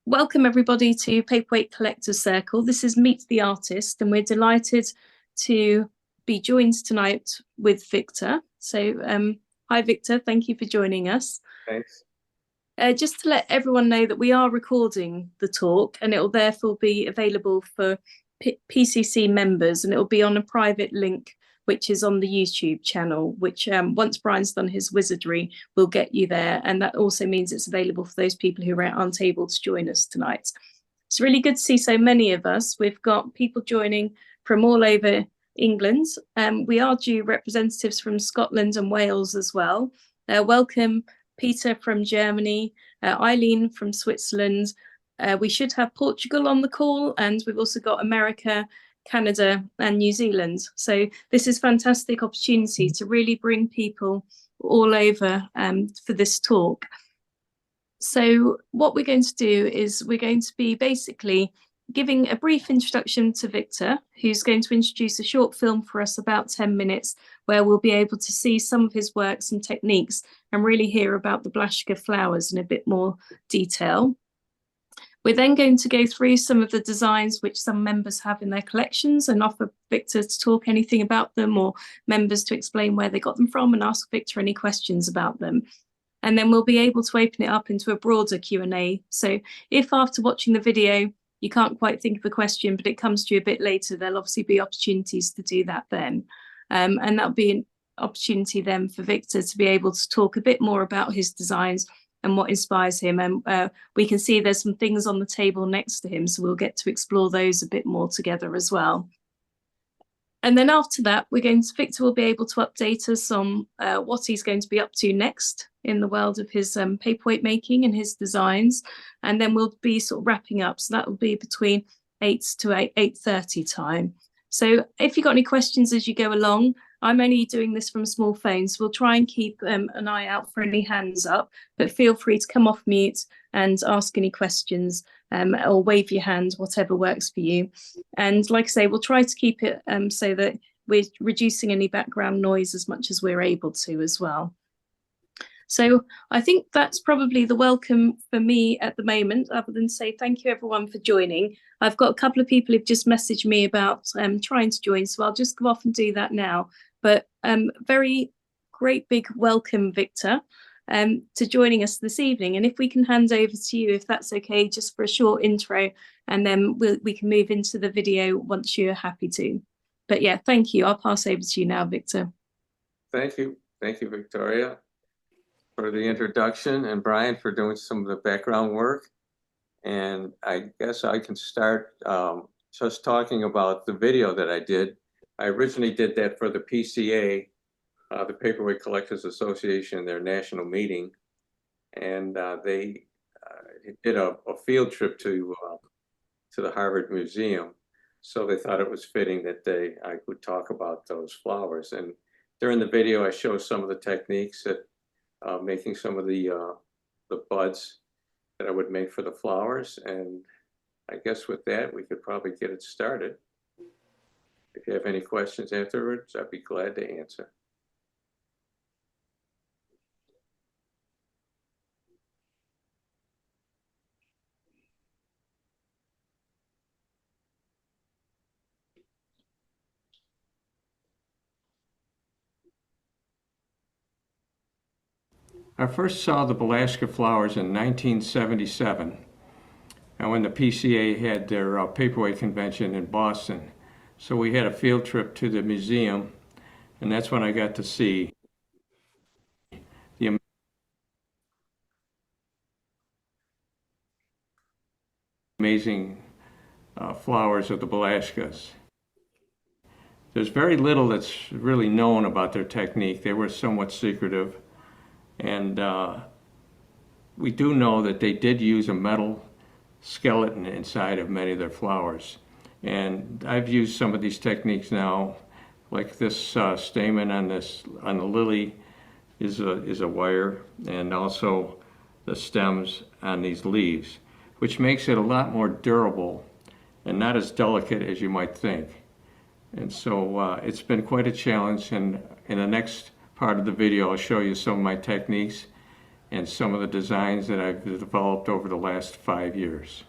Welcome everybody to Paperweight Collectors Circle. This is Meet the Artist, and we're delighted to be joined tonight with Victor. So hi Victor, thank you for joining us. Thanks. Just to let everyone know that we are recording the talk, and it will therefore be available for PCC members, and it will be on a private link which is on the YouTube channel, which once Brian's done his wizardry, will get you there. And that also means it's available for those people who aren't able to join us tonight. It's really good to see so many of us. We've got people joining from all over England. We are due representatives from Scotland and Wales as well. Welcome Peter from Germany, Eileen from Switzerland. We should have Portugal on the call, and we've also got America, Canada and New Zealand. So this is a fantastic opportunity to really bring people all over for this talk. So what we're going to do is we're going to be basically giving a brief introduction to Victor, who's going to introduce a short film for us, about 10 minutes, where we'll be able to see some of his works and techniques and really hear about the Blaschka Flowers in a bit more detail. We're then going to go through some of the designs which some members have in their collections and offer Victor to talk anything about them, or members to explain where they got them from and ask Victor any questions about them. And then we'll be able to open it up into a broader Q&A. So if after watching the video you can't quite think of a question, but it comes to you a bit later, there'll obviously be opportunities to do that then. And that'll be an opportunity then for Victor to be able to talk a bit more about his designs and what inspires him. And we can see there's some things on the table next to him, so we'll get to explore those a bit more together as well. And then after that, Victor will be able to update us on what he's going to be up to next in the world of his paperweight making and his designs. And then we'll be sort of wrapping up. So that will be between 8 to 8:30 time. So if you've got any questions as you go along, I'm only doing this from a small phone, so we'll try and keep an eye out for any hands up, but feel free to come off mute and ask any questions or wave your hand, whatever works for you. And like I say, we'll try to keep it so that we're reducing any background noise as much as we're able to as well. So I think that's probably the welcome for me at the moment, other than say thank you everyone for joining. I've got a couple of people who've just messaged me about trying to join, so I'll just go off and do that now. But very great big welcome, Victor, to joining us this evening. And if we can hand over to you, if that's okay, just for a short intro, and then we can move into the video once you're happy to. But yeah, thank you. I'll pass over to you now, Victor. Thank you. Thank you, Victoria, for the introduction, and Brian for doing some of the background work. And I guess I can start just talking about the video that I did. I originally did that for the PCA, the Paperweight Collectors Association, their national meeting. And they did a field trip to the Harvard Museum. So they thought it was fitting that I would talk about those flowers. And during the video, I show some of the techniques that making some of the buds that I would make for the flowers. And I guess with that, we could probably get it started. If you have any questions afterwards, I'd be glad to answer. I first saw the Blaschka Flowers in 1977, and when the PCA had their paperweight convention in Boston. So we had a field trip to the museum, and that's when I got to see the amazing flowers of the Blaschkas. There's very little that's really known about their technique. They were somewhat secretive. And we do know that they did use a metal skeleton inside of many of their flowers. And I've used some of these techniques now, like this stamen on the lily is a wire, and also the stems on these leaves, which makes it a lot more durable and not as delicate as you might think. And so it's been quite a challenge, and in the next part of the video I'll show you some of my techniques and some of the designs that I've developed over the last 5 years.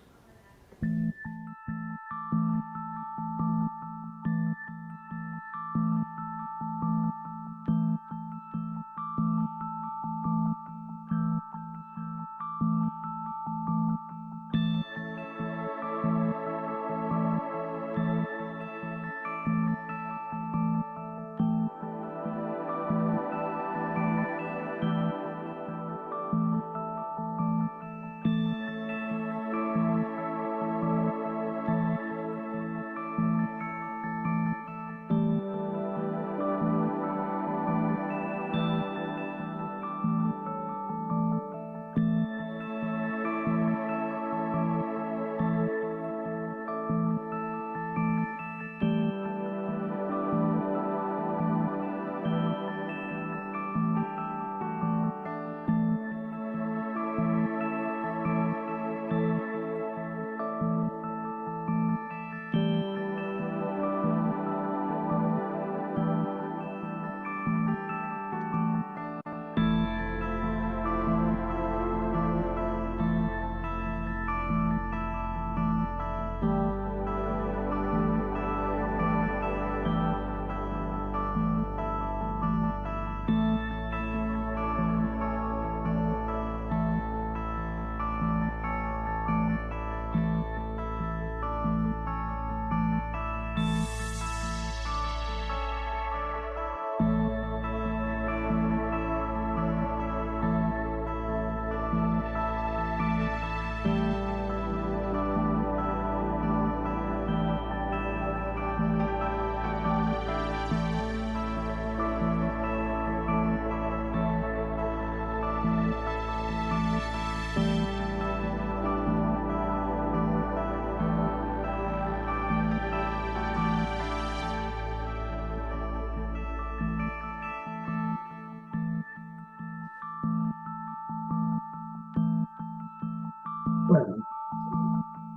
Well,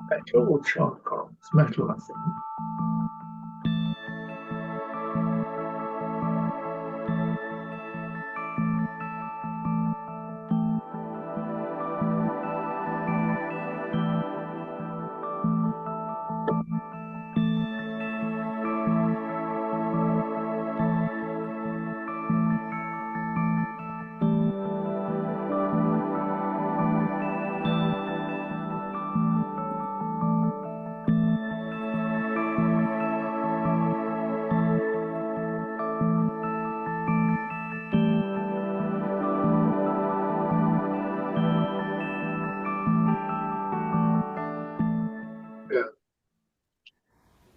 metal or charcoal? It's metal, I think.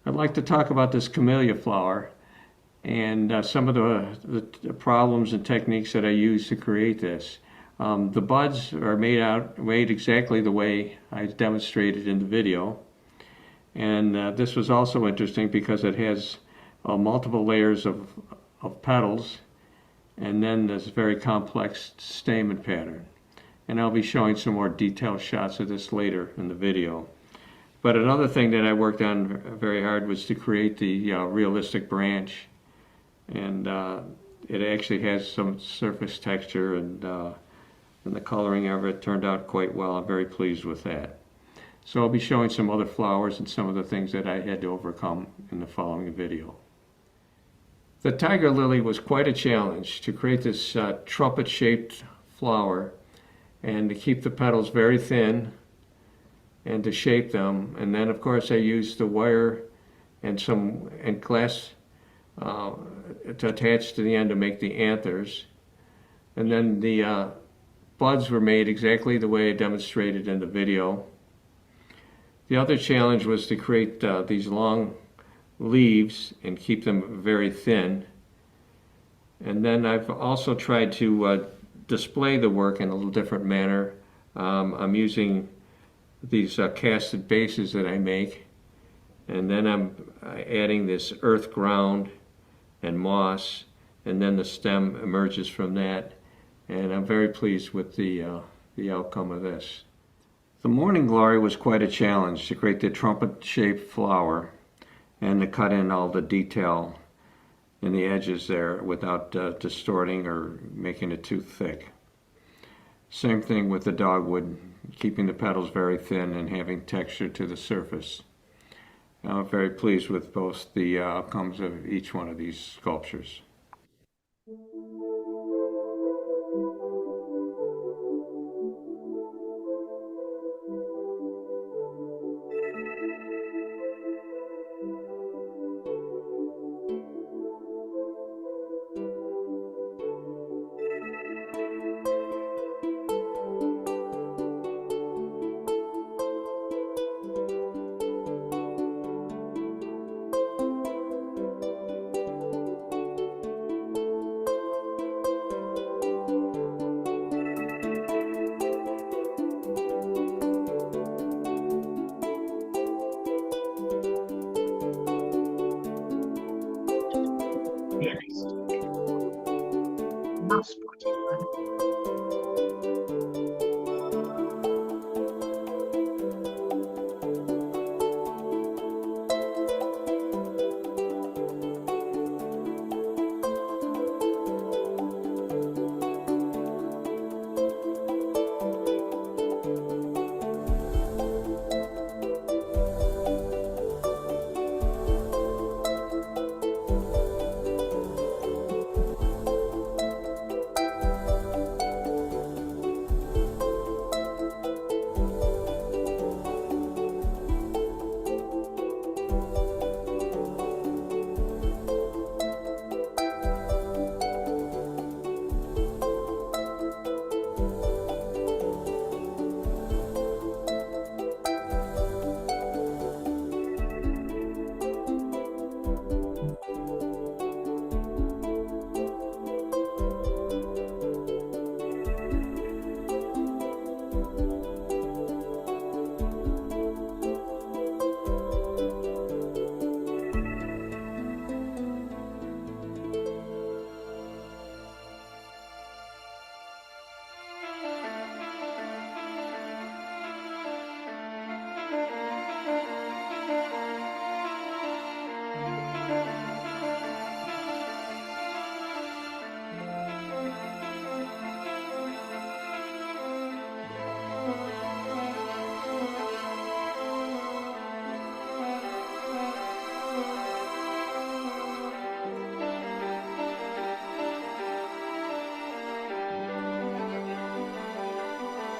I'd like to talk about this camellia flower and some of the problems and techniques that I use to create this. The buds are made exactly the way I demonstrated in the video, and this was also interesting because it has multiple layers of petals, and then this very complex stamen pattern. And I'll be showing some more detailed shots of this later in the video. But another thing that I worked on very hard was to create the realistic branch, and it actually has some surface texture, and the coloring of it turned out quite well. I'm very pleased with that. So I'll be showing some other flowers and some of the things that I had to overcome in the following video. The tiger lily was quite a challenge to create this trumpet-shaped flower and to keep the petals very thin and to shape them. And then of course I used the wire and glass to attach to the end to make the anthers. And then the buds were made exactly the way I demonstrated in the video. The other challenge was to create these long leaves and keep them very thin. And then I've also tried to display the work in a little different manner. I'm using these casted bases that I make, and then I'm adding this earth ground and moss, and then the stem emerges from that, and I'm very pleased with the outcome of this. The morning glory was quite a challenge to create the trumpet-shaped flower and to cut in all the detail in the edges there without distorting or making it too thick. Same thing with the dogwood, keeping the petals very thin and having texture to the surface. I'm very pleased with both the outcomes of each one of these sculptures. Realistic. Mass production.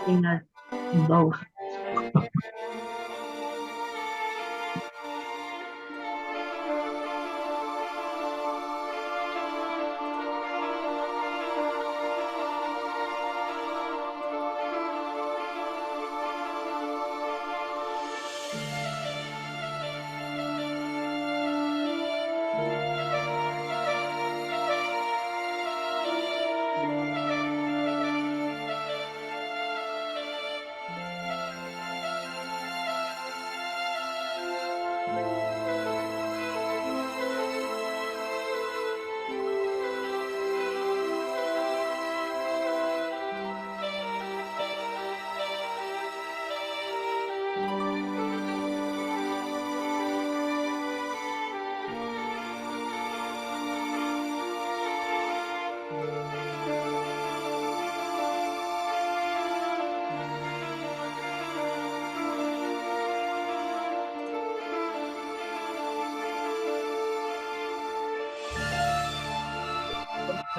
In a low.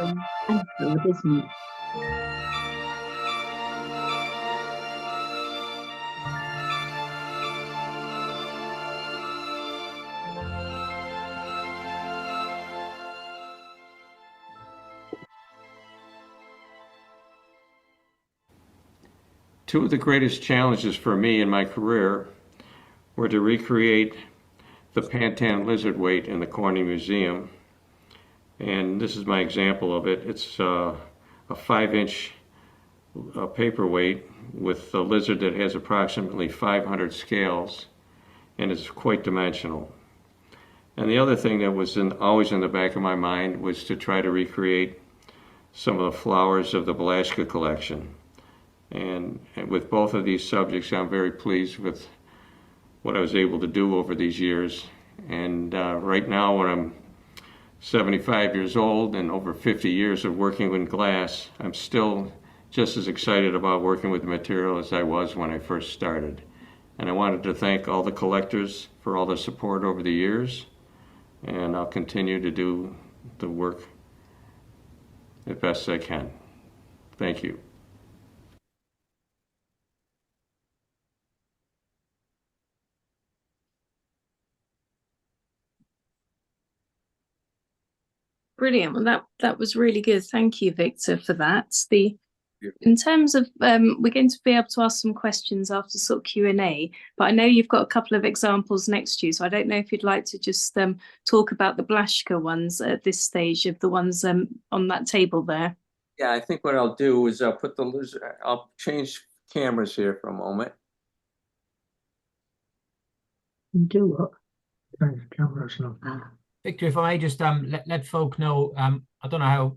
And so this meat. Two of the greatest challenges for me in my career were to recreate the Pantin lizard weight in the Corning Museum. And this is my example of it. It's a 5-inch paperweight with a lizard that has approximately 500 scales and is quite dimensional. And the other thing that was always in the back of my mind was to try to recreate some of the flowers of the Blaschka collection. And with both of these subjects, I'm very pleased with what I was able to do over these years. And right now, when I'm 75 years old and over 50 years of working with glass, I'm still just as excited about working with the material as I was when I first started. And I wanted to thank all the collectors for all their support over the years, and I'll continue to do the work as best I can. Thank you. Brilliant. Well, that was really good. Thank you, Victor, for that. Yeah. In terms of, we're going to be able to ask some questions after sort of Q&A, but I know you've got a couple of examples next to you, so I don't know if you'd like to just talk about the Blaschka ones at this stage, of the ones on that table there. Yeah, I think what I'll do is I'll change cameras here for a moment. Do what? Change cameras now. Victor, if I may just let folk know, I don't know how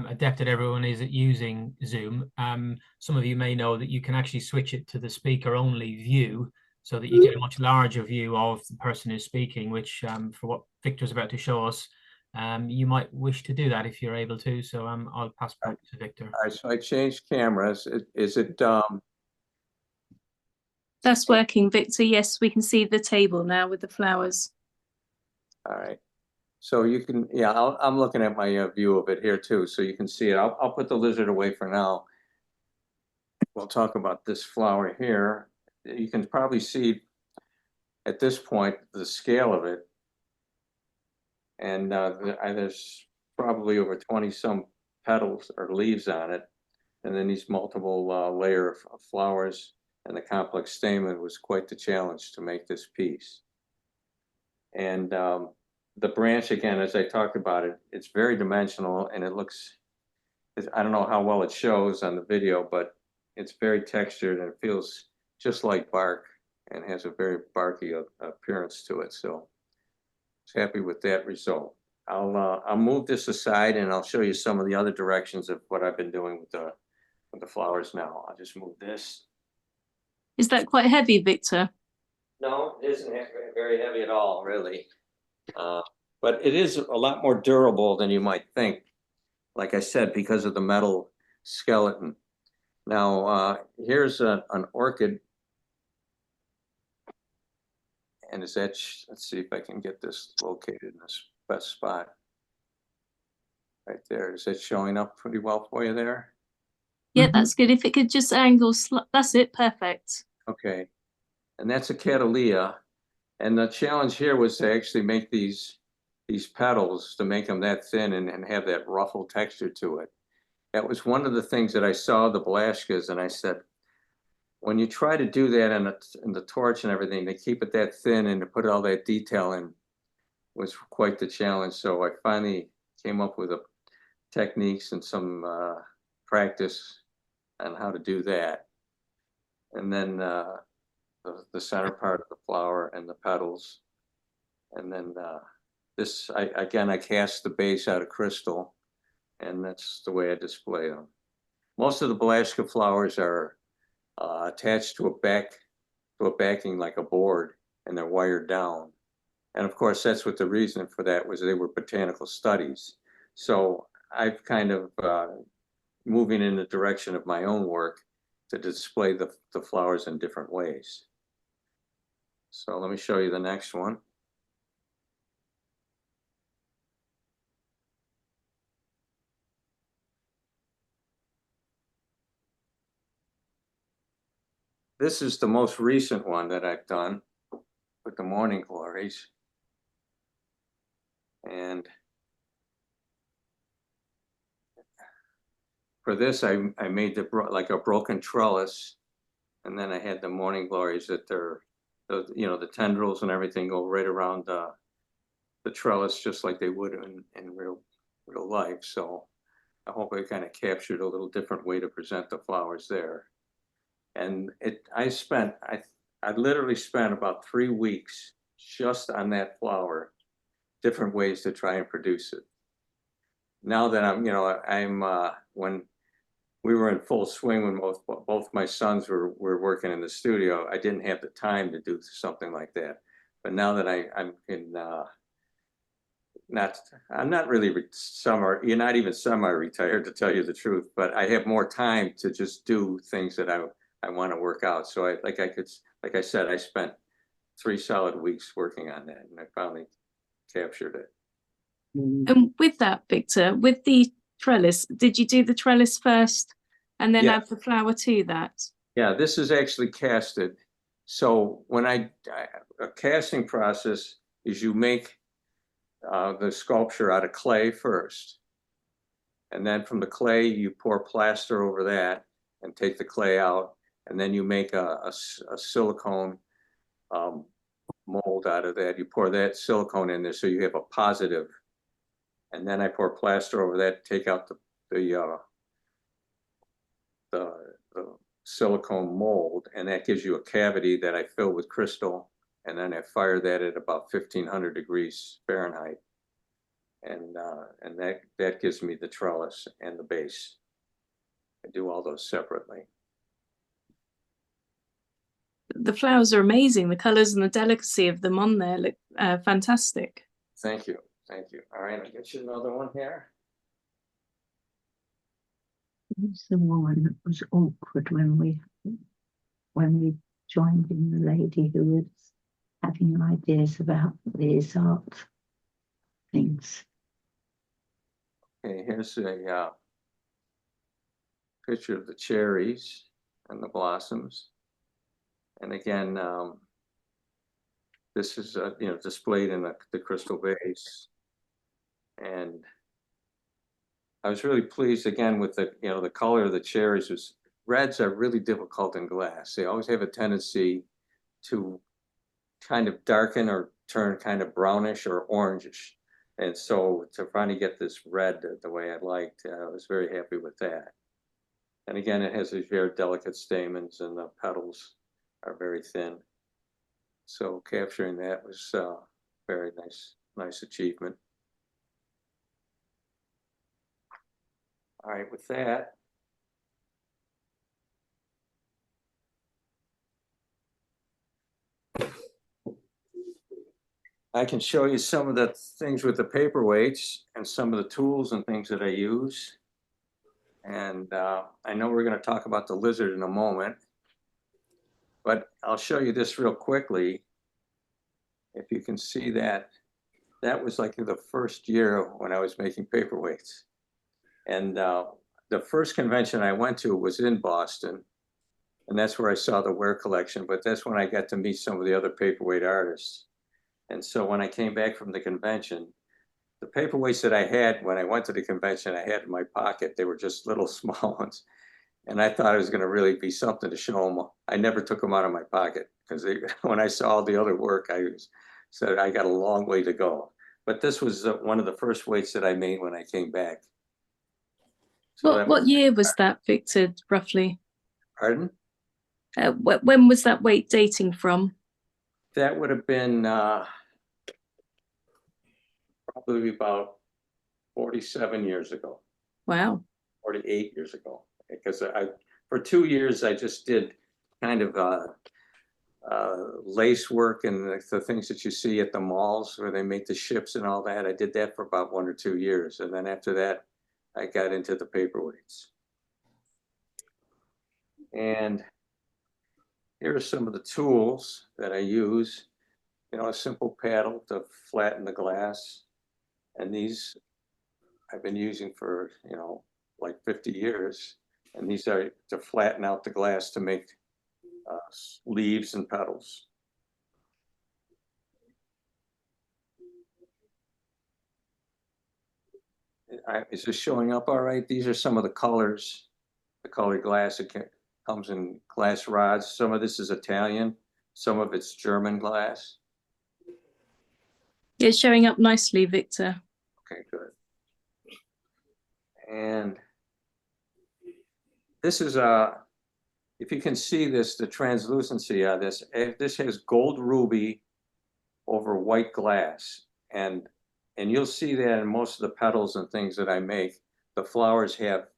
adapted everyone is at using Zoom. Some of you may know that you can actually switch it to the speaker only view so that you get a much larger view of the person who's speaking, which for what Victor's about to show us, you might wish to do that if you're able to. So I'll pass back to Victor. All right, so I changed cameras. Is it That's working, Victor. Yes, we can see the table now with the flowers. all right. So you can, yeah, I'm looking at my view of it here too, so you can see it. I'll put the lizard away for now. We'll talk about this flower here. You can probably see at this point the scale of it. And there's probably over 20 some petals or leaves on it. And then these multiple layer of flowers, and the complex stamen was quite the challenge to make this piece. And the branch, again, as I talked about it, it's very dimensional, and it looks, I don't know how well it shows on the video, but it's very textured and it feels just like bark and has a very barky appearance to it. So I was happy with that result. I'll move this aside and I'll show you some of the other directions of what I've been doing with the flowers now. I'll just move this. Is that quite heavy, Victor? No, it isn't very heavy at all, really. But it is a lot more durable than you might think, like I said, because of the metal skeleton. Now, here's an orchid. And is that, let's see if I can get this located in this best spot. Right there. Is that showing up pretty well for you there? Yeah, that's good. If it could just angle, that's it, perfect. Okay. And that's a Catalea. And the challenge here was to actually make these petals, to make them that thin and have that ruffled texture to it. That was one of the things that I saw the Blaschkas, and I said, when you try to do that in the torch and everything, they keep it that thin, and to put all that detail in was quite the challenge. So I finally came up with techniques and some practice on how to do that. And then the center part of the flower and the petals. And then this, I cast the base out of crystal, and that's the way I display them. Most of the Blaschka flowers are attached to a backing like a board, and they're wired down. And of course, that's what the reason for that was. They were botanical studies. So I've kind of moving in the direction of my own work to display the flowers in different ways. So let me show you the next one. This is the most recent one that I've done with the morning glories. And for this, I made like a broken trellis, and then I had the morning glories that the tendrils and everything go right around the trellis, just like they would in real life. So I hope I kind of captured a little different way to present the flowers there. And I literally spent about 3 weeks just on that flower, different ways to try and produce it. Now that I'm when we were in full swing, when both my sons were working in the studio, I didn't have the time to do something like that. But now that I'm in I'm not really you're not even semi-retired, to tell you the truth, but I have more time to just do things that I want to work out. So like I said, I spent 3 solid weeks working on that, and I finally captured it. And with that, Victor, with the trellis, did you do the trellis first and then Yeah. add the flower to that? Yeah, this is actually casted. So when a casting process is you make the sculpture out of clay first. And then from the clay, you pour plaster over that and take the clay out. And then you make a silicone mold out of that. You pour that silicone in there so you have a positive. And then I pour plaster over that, take out the silicone mold, and that gives you a cavity that I fill with crystal. And then I fire that at about 1500 degrees Fahrenheit. And that gives me the trellis and the base. I do all those separately. The flowers are amazing. The colors and the delicacy of them on there look fantastic. Thank you. Thank you. All right, I'll get you another one here. Who's the woman that was awkward when we joined in, the lady who was having ideas about these art things? Okay, here's a picture of the cherries and the blossoms. And again, this is displayed in the crystal vase. And I was really pleased again with the color of the cherries. Reds are really difficult in glass. They always have a tendency to kind of darken or turn kind of brownish or orangish. And so to finally get this red the way I liked, I was very happy with that. And again, it has these very delicate stamens, and the petals are very thin. So capturing that was very nice achievement. All right, with that, I can show you some of the things with the paperweights and some of the tools and things that I use. And I know we're going to talk about the lizard in a moment, but I'll show you this real quickly. If you can see that, that was like the first year when I was making paperweights. And the first convention I went to was in Boston, and that's where I saw the ware collection, but that's when I got to meet some of the other paperweight artists. And so when I came back from the convention, the paperweights that I had when I went to the convention, I had in my pocket, they were just little small ones. And I thought it was going to really be something to show them. I never took them out of my pocket because when I saw all the other work, I said I got a long way to go. But this was one of the first weights that I made when I came back. So what year was that, Victor, roughly? Pardon? When was that weight dating from? That would have been probably about 47 years ago. Wow. 48 years ago. Because for 2 years, I just did kind of lace work and the things that you see at the malls where they make the ships and all that. I did that for about 1 or 2 years. And then after that, I got into the paperweights. And here are some of the tools that I use. A simple paddle to flatten the glass. And these I've been using for, like 50 years. And these are to flatten out the glass to make leaves and petals. Is this showing up all right? These are some of the colors, the colored glass. It comes in glass rods. Some of this is Italian, some of it's German glass. It's showing up nicely, Victor. Okay, good. And this is if you can see this, the translucency of this, this has gold ruby over white glass. And you'll see that in most of the petals and things that I make, the flowers have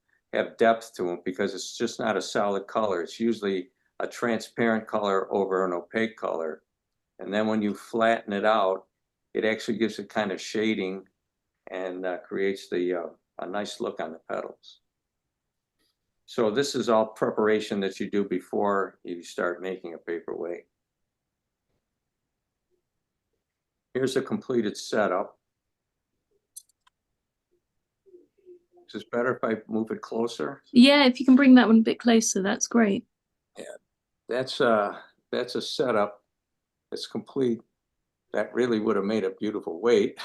depth to them because it's just not a solid color. It's usually a transparent color over an opaque color. And then when you flatten it out, it actually gives a kind of shading and creates a nice look on the petals. So this is all preparation that you do before you start making a paperweight. Here's a completed setup. Is it better if I move it closer? Yeah, if you can bring that one a bit closer, that's great. Yeah, that's a setup that's complete. That really would have made a beautiful weight,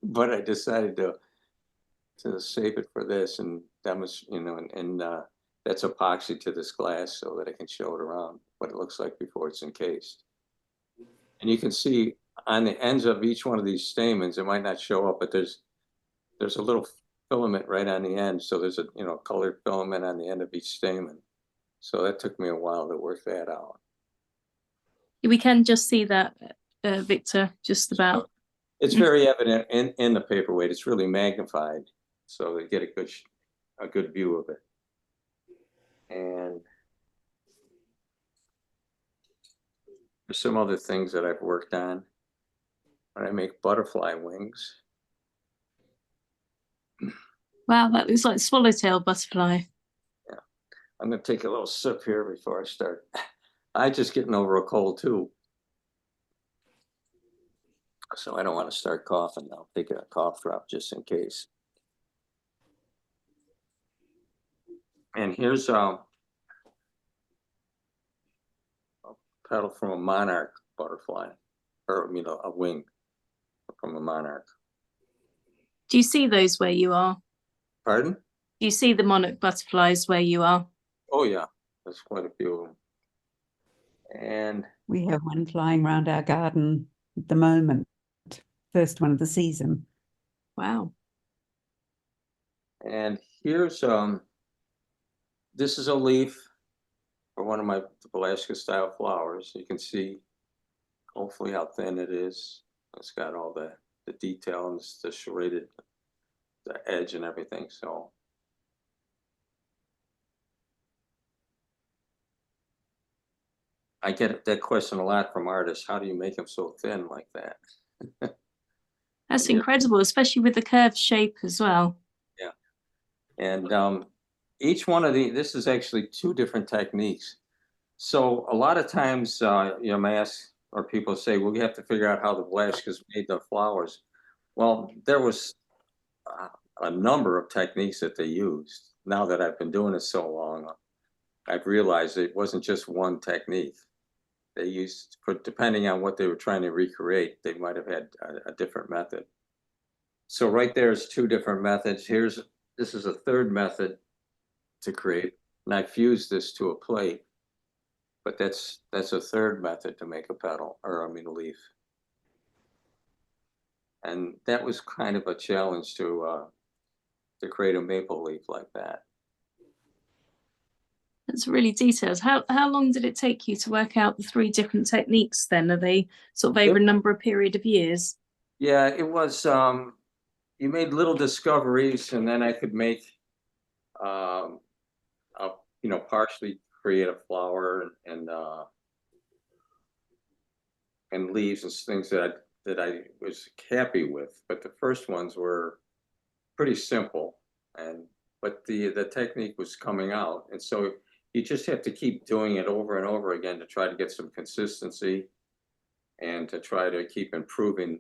but I decided to save it for this and demonstrate, you know, and that's epoxy to this glass so that I can show it around what it looks like before it's encased. And you can see on the ends of each one of these stamens, it might not show up, but there's a little filament right on the end. So there's a, you know, colored filament on the end of each stamen. So that took me a while to work that out. We can just see that, Victor, just about. It's very evident in the paperweight. It's really magnified, so they get a good view of it. And there's some other things that I've worked on. When I make butterfly wings. Wow, that looks like swallowtail butterfly. Yeah, I'm gonna take a little sip here before I start. I'm just getting over a cold too, so I don't want to start coughing. I'll take a cough drop just in case. And here's a petal from a monarch butterfly, or I mean a wing from a monarch. Do you see those where you are? Pardon? Do you see the monarch butterflies where you are? Oh yeah, there's quite a few of them. And we have one flying around our garden at the moment, first one of the season. Wow. And here's this is a leaf for one of my Blaschka style flowers. You can see hopefully how thin it is. It's got all the detail and the serrated, the edge and everything. So I get that question a lot from artists. How do you make them so thin like that? That's incredible, especially with the curved shape as well. Yeah. And each one of this is actually two different techniques. So a lot of times, you know, I ask, or people say, well, we have to figure out how the Blaschkas made the flowers. Well, there was a number of techniques that they used. Now that I've been doing it so long, I've realized it wasn't just one technique. They used, depending on what they were trying to recreate, they might have had a different method. So right there's two different methods. This is a third method to create, and I fused this to a plate. But that's a third method to make a petal, or I mean a leaf. And that was kind of a challenge to create a maple leaf like that. That's really detailed. How long did it take you to work out the three different techniques then? Are they sort of over a number of period of years? Yeah, it was, you made little discoveries, and then I could make, you know, partially create a flower and leaves and things that I was happy with. But the first ones were pretty simple, but the technique was coming out, and so you just have to keep doing it over and over again to try to get some consistency and to try to keep improving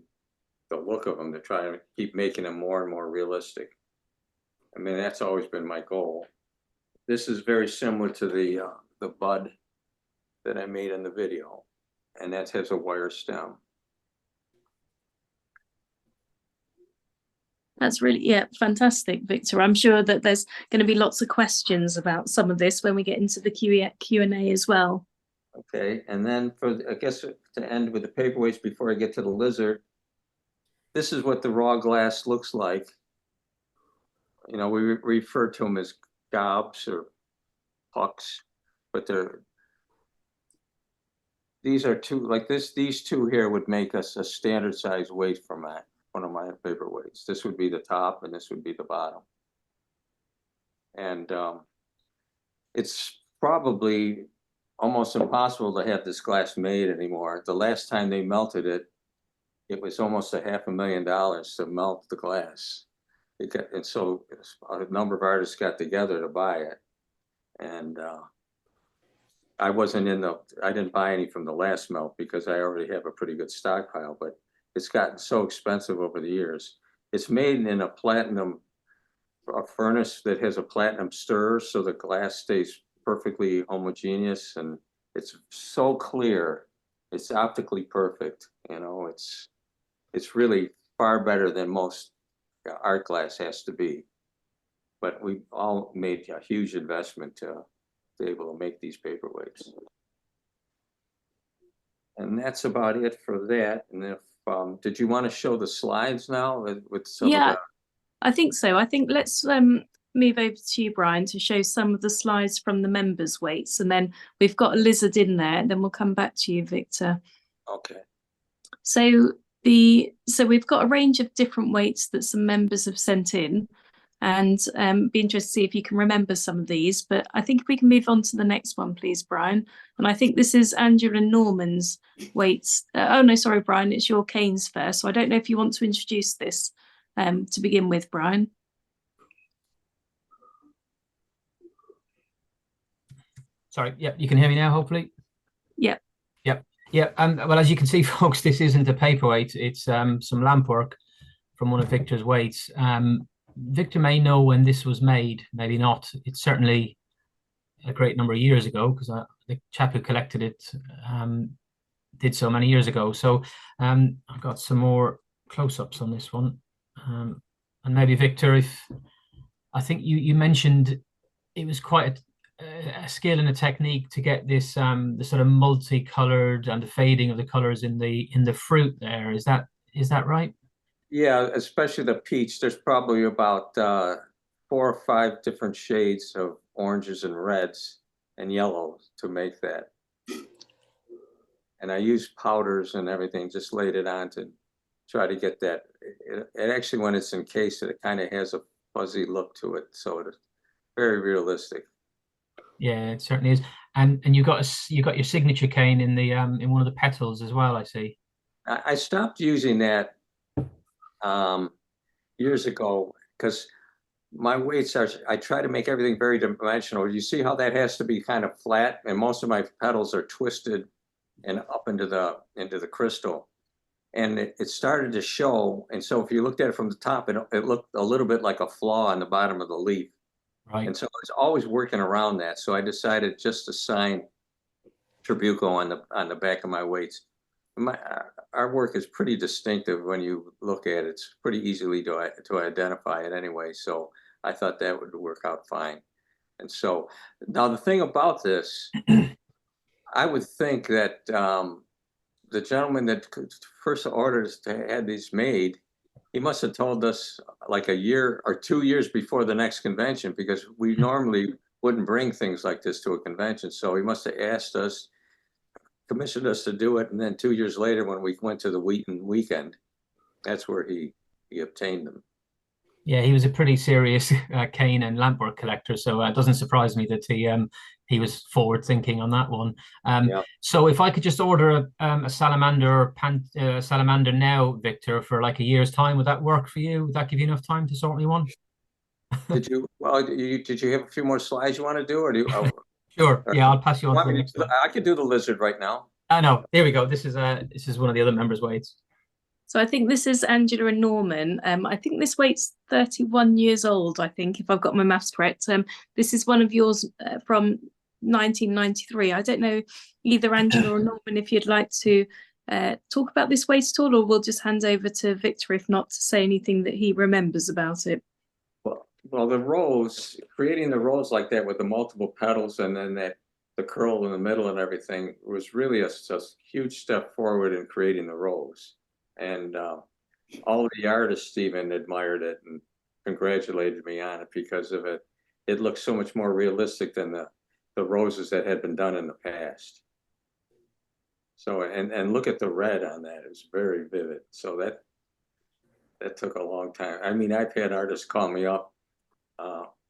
the look of them, to try to keep making them more and more realistic. I mean, that's always been my goal. This is very similar to the bud that I made in the video, and that has a wire stem. That's really, yeah, fantastic, Victor. I'm sure that there's going to be lots of questions about some of this when we get into the Q&A as well. Okay, and then I guess to end with the paperweights before I get to the lizard, this is what the raw glass looks like. You know, we refer to them as gobs or pucks, but these are two, like these two here would make us a standard size weight for one of my paperweights. This would be the top and this would be the bottom. And it's probably almost impossible to have this glass made anymore. The last time they melted it, it was almost $500,000 to melt the glass. And so a number of artists got together to buy it. And I didn't buy any from the last melt because I already have a pretty good stockpile, but it's gotten so expensive over the years. It's made in a furnace that has a platinum stir, so the glass stays perfectly homogeneous, and it's so clear. It's optically perfect. You know, it's really far better than most art glass has to be. But we all made a huge investment to be able to make these paperweights. And that's about it for that. And if did you want to show the slides now with some of the... I think so. I think let's move over to you, Brian, to show some of the slides from the members' weights, and then we've got a lizard in there, and then we'll come back to you, Victor. Okay. So we've got a range of different weights that some members have sent in, and be interested to see if you can remember some of these. But I think if we can move on to the next one, please, Brian. And I think this is Angela Norman's weights. Oh no, sorry, Brian, it's your canes first. So I don't know if you want to introduce this to begin with, Brian. Sorry, yeah, you can hear me now, hopefully. Yeah. Yep. Yeah. Well, as you can see, folks, this isn't a paperweight. It's some lamp work from one of Victor's weights. Victor may know when this was made, maybe not. It's certainly a great number of years ago, because the chap who collected it did so many years ago. So I've got some more close-ups on this one. And maybe, Victor, if I think you mentioned it was quite a skill and a technique to get this the sort of multicolored and the fading of the colors in the fruit there. Is that right? Yeah, especially the peach. There's probably about 4 or 5 different shades of oranges and reds and yellows to make that. And I used powders and everything, just laid it on to try to get that. It actually, when it's encased, it kind of has a fuzzy look to it, so it's very realistic. Yeah, it certainly is. And you got your signature cane in the in one of the petals as well, I see. I stopped using that years ago because my weights I try to make everything very dimensional. You see how that has to be kind of flat, and most of my petals are twisted and up into the crystal. And it started to show. And so if you looked at it from the top, it looked a little bit like a flaw on the bottom of the leaf. Right. And so I was always working around that. So I decided just to sign Trabucco on the back of my weights. Our work is pretty distinctive when you look at it. It's pretty easily to identify it anyway. So I thought that would work out fine. And so now the thing about this, I would think that the gentleman that first ordered us to have these made, he must have told us like a year or 2 years before the next convention, because we normally wouldn't bring things like this to a convention. So he must have asked us, commissioned us to do it. And then 2 years later, when we went to the Wheaton weekend, that's where he obtained them. Yeah, he was a pretty serious cane and lampwork collector, so it doesn't surprise me that he was forward thinking on that one. Yeah. So if I could just order a salamander or salamander now, Victor, for like a year's time, would that work for you? Would that give you enough time to sort me one? Did you have a few more slides you want to do, or do you? Sure. Yeah, I'll pass you on to the next one. I could do the lizard right now. I know. Here we go. This is one of the other members' weights. So I think this is Angela and Norman. I think this weight's 31 years old, I think, if I've got my maths correct. This is one of yours from 1993. I don't know, either Angela or Norman, if you'd like to talk about this weight at all, or we'll just hand over to Victor, if not, to say anything that he remembers about it. Well, the rose, creating the rose like that with the multiple petals and then the curl in the middle and everything was really a huge step forward in creating the rose. And all of the artists even admired it and congratulated me on it because of it. It looks so much more realistic than the roses that had been done in the past. So, and look at the red on that. It's very vivid. So that took a long time. I mean, I've had artists call me up.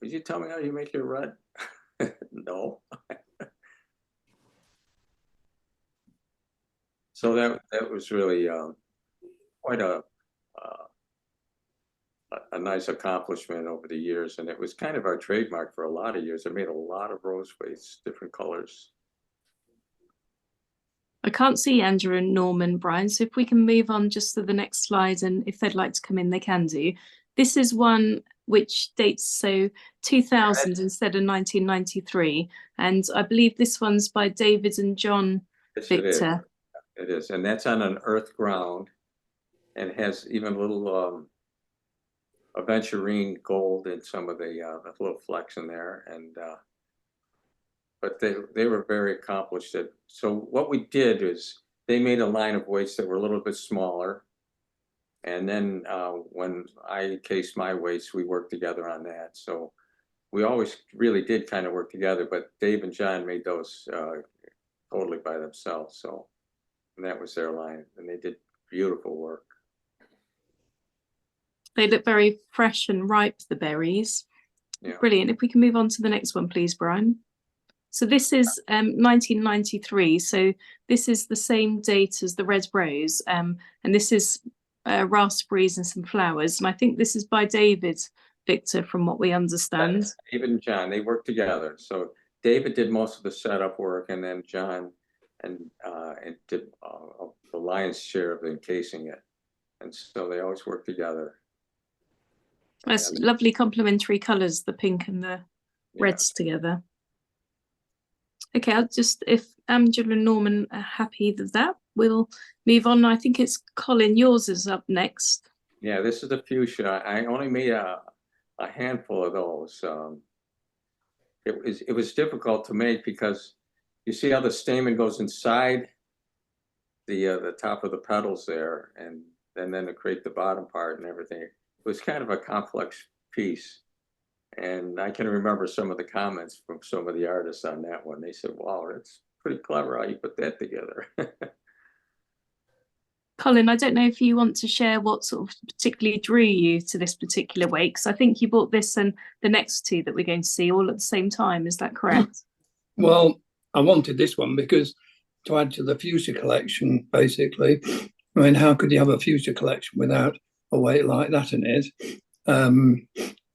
Would you tell me how you make your red? No. So that was really quite a nice accomplishment over the years, and it was kind of our trademark for a lot of years. I made a lot of rose weights, different colors. I can't see Andrew and Norman, Brian, so if we can move on just to the next slide, and if they'd like to come in, they can do. This is one which dates so 2000 instead of 1993, and I believe this one's by David and John Victor. It is, and that's on an earth ground, and has even a little aventurine gold in some of the little flecks in there, and but they were very accomplished. So what we did is they made a line of weights that were a little bit smaller, and then when I cased my weights, we worked together on that. So we always really did kind of work together, but Dave and John made those totally by themselves. So, and that was their line, and they did beautiful work. They look very fresh and ripe, the berries. Yeah. Brilliant. If we can move on to the next one, please, Brian. So this is 1993. So this is the same date as the red rose. And this is raspberries and some flowers. And I think this is by David Victor, from what we understand. David and John, they worked together. So David did most of the setup work, and then John and did the lion's share of encasing it. And so they always worked together. That's lovely complementary colours, the pink and the reds together. Okay, I'll just, if Angela and Norman are happy with that, we'll move on. I think it's Colin, yours is up next. Yeah, this is the fuchsia. I only made a handful of those. It was difficult to make because you see how the stamen goes inside the top of the petals there, and then to create the bottom part and everything. It was kind of a complex piece. And I can remember some of the comments from some of the artists on that one. They said, wow, that's pretty clever how you put that together. Colin, I don't know if you want to share what sort of particularly drew you to this particular weight, because I think you bought this and the next two that we're going to see all at the same time. Is that correct? Well, I wanted this one because to add to the fuchsia collection, basically. I mean, how could you have a fuchsia collection without a weight like that in it?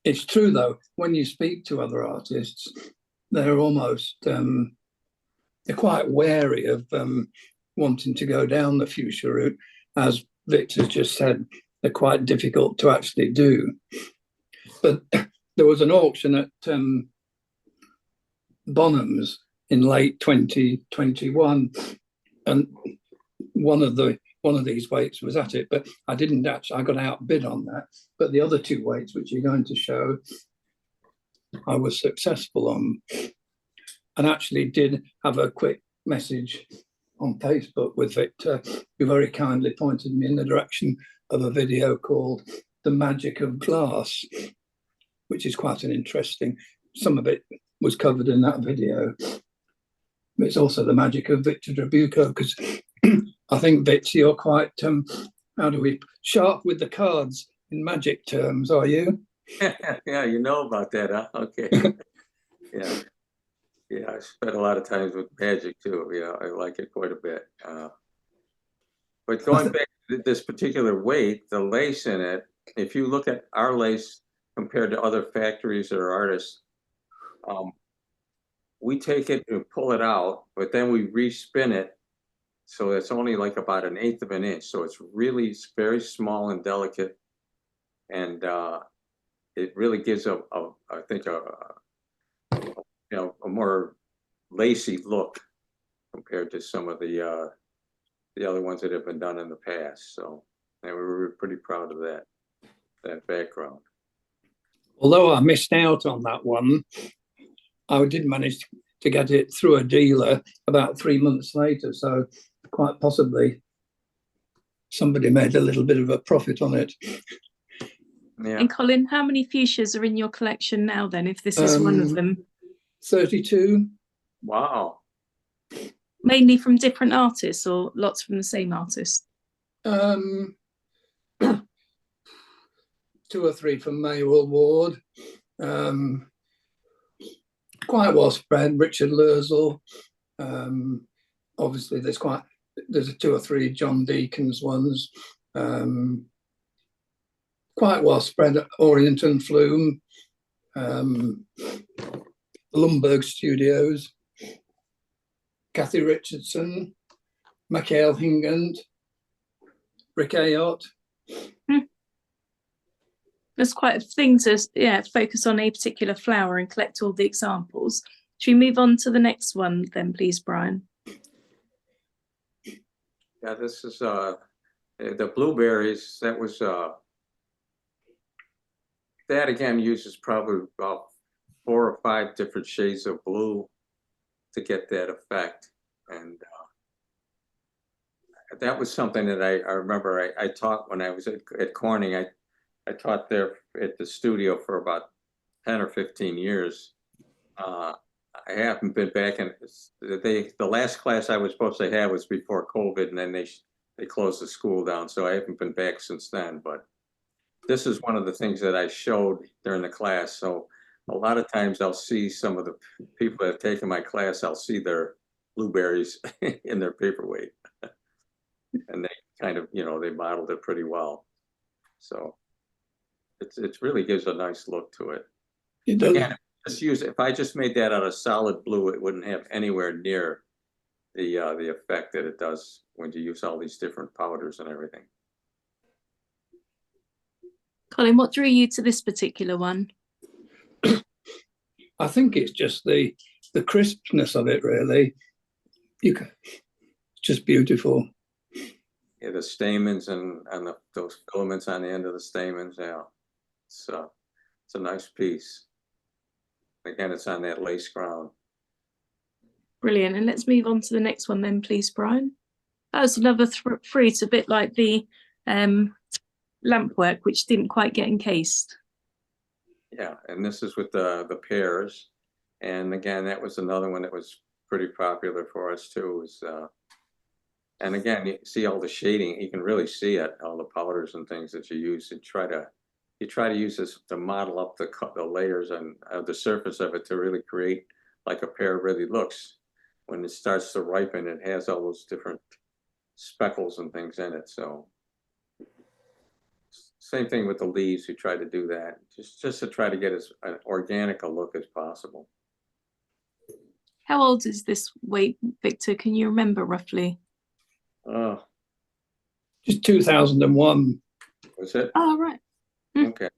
It's true, though, when you speak to other artists, they're almost, they're quite wary of wanting to go down the fuchsia route. As Victor's just said, they're quite difficult to actually do. But there was an auction at Bonham's in late 2021, and one of these weights was at it, but I didn't actually, I got outbid on that. But the other two weights, which you're going to show, I was successful on, and actually did have a quick message on Facebook with Victor, who very kindly pointed me in the direction of a video called The Magic of Glass, which is quite an interesting, some of it was covered in that video. But it's also the magic of Victor Trabucco, because I think, Victor, you're quite, sharp with the cards in magic terms, are you? Yeah, you know about that, huh? Okay. Yeah, I spent a lot of time with magic too. Yeah, I like it quite a bit. But going back to this particular weight, the lace in it, if you look at our lace compared to other factories or artists, we take it and pull it out, but then we respin it. So it's only like about 1/8 of an inch. So it's really very small and delicate. And it really gives I think a more lacy look compared to some of the other ones that have been done in the past. So and we were pretty proud of that background. Although I missed out on that one, I did manage to get it through a dealer about 3 months later. So quite possibly somebody made a little bit of a profit on it. Yeah. And Colin, how many fuchsias are in your collection now then, if this is one of them? 32. Wow. Mainly from different artists or lots from the same artist? 2 or 3 from Maywell Ward. Quite well spread. Richard Lursell. Obviously, there's 2 or 3 John Deacon's ones. quite well spread, Oriental Flume, Lumberg Studios, Kathy Richardson, Michael Hingand, Rick Ayotte. There's quite a thing to focus on a particular flower and collect all the examples. Should we move on to the next one then, please, Brian? Yeah, this is the blueberries. That was that again uses probably about 4 or 5 different shades of blue to get that effect. And that was something that I remember I taught when I was at Corning. I taught there at the studio for about 10 or 15 years. I haven't been back in the last class I was supposed to have was before COVID, and then they closed the school down. So I haven't been back since then, but this is one of the things that I showed during the class. So a lot of times I'll see some of the people that have taken my class, I'll see their blueberries in their paperweight. And they kind of, they modeled it pretty well. So it really gives a nice look to it. It does. Again, if I just made that out of solid blue, it wouldn't have anywhere near the effect that it does when you use all these different powders and everything. Colin, what drew you to this particular one? I think it's just the crispness of it, really. It's just beautiful. Yeah, the stamens and those filaments on the end of the stamens. Yeah, it's a nice piece. Again, it's on that lace ground. Brilliant. And let's move on to the next one then, please, Brian. That was another fruit, a bit like the lampwork, which didn't quite get encased. Yeah, and this is with the pears. And again, that was another one that was pretty popular for us too. And again, you see all the shading. You can really see it, all the powders and things that you use. You try to use this to model up the layers and the surface of it to really create like a pear really looks. When it starts to ripen, it has all those different speckles and things in it. So same thing with the leaves. You try to do that just to try to get as organic a look as possible. How old is this weight, Victor? Can you remember roughly? Just 2001. Was it? Oh, right. Okay.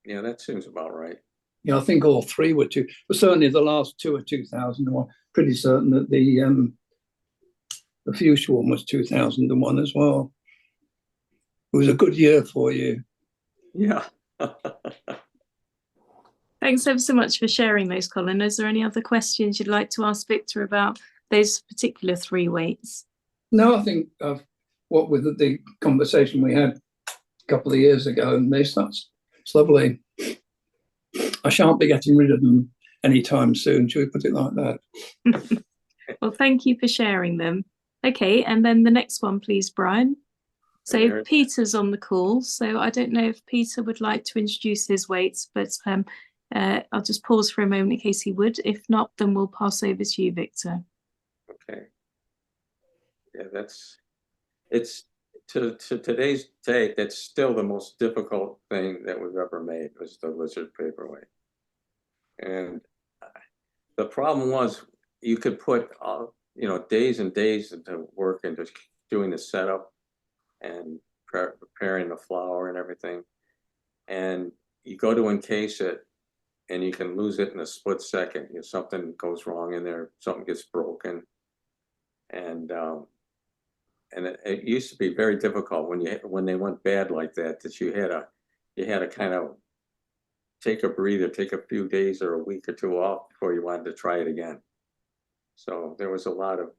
Yeah, that seems about right. Yeah, I think all 3 were but certainly the last 2 are 2001. Pretty certain that the fuchsia one was 2001 as well. It was a good year for you. Yeah. Thanks ever so much for sharing those, Colin. Is there any other questions you'd like to ask Victor about those particular 3 weights? No, I think what with the conversation we had a couple of years ago, and it's lovely. I shan't be getting rid of them anytime soon. Should we put it like that? Well, thank you for sharing them. Okay, and then the next one, please, Brian. So Peter's on the call. So I don't know if Peter would like to introduce his weights, but I'll just pause for a moment in case he would. If not, then we'll pass over to you, Victor. Okay. Yeah, it's to today's date, that's still the most difficult thing that we've ever made was the lizard paperweight. And the problem was you could put days and days into work into doing the setup and preparing the flower and everything. And you go to encase it and you can lose it in a split second. If something goes wrong in there, something gets broken. And it used to be very difficult when they went bad like that, that you had to kind of take a breather, take a few days or a week or 2 off before you wanted to try it again. So there was a lot of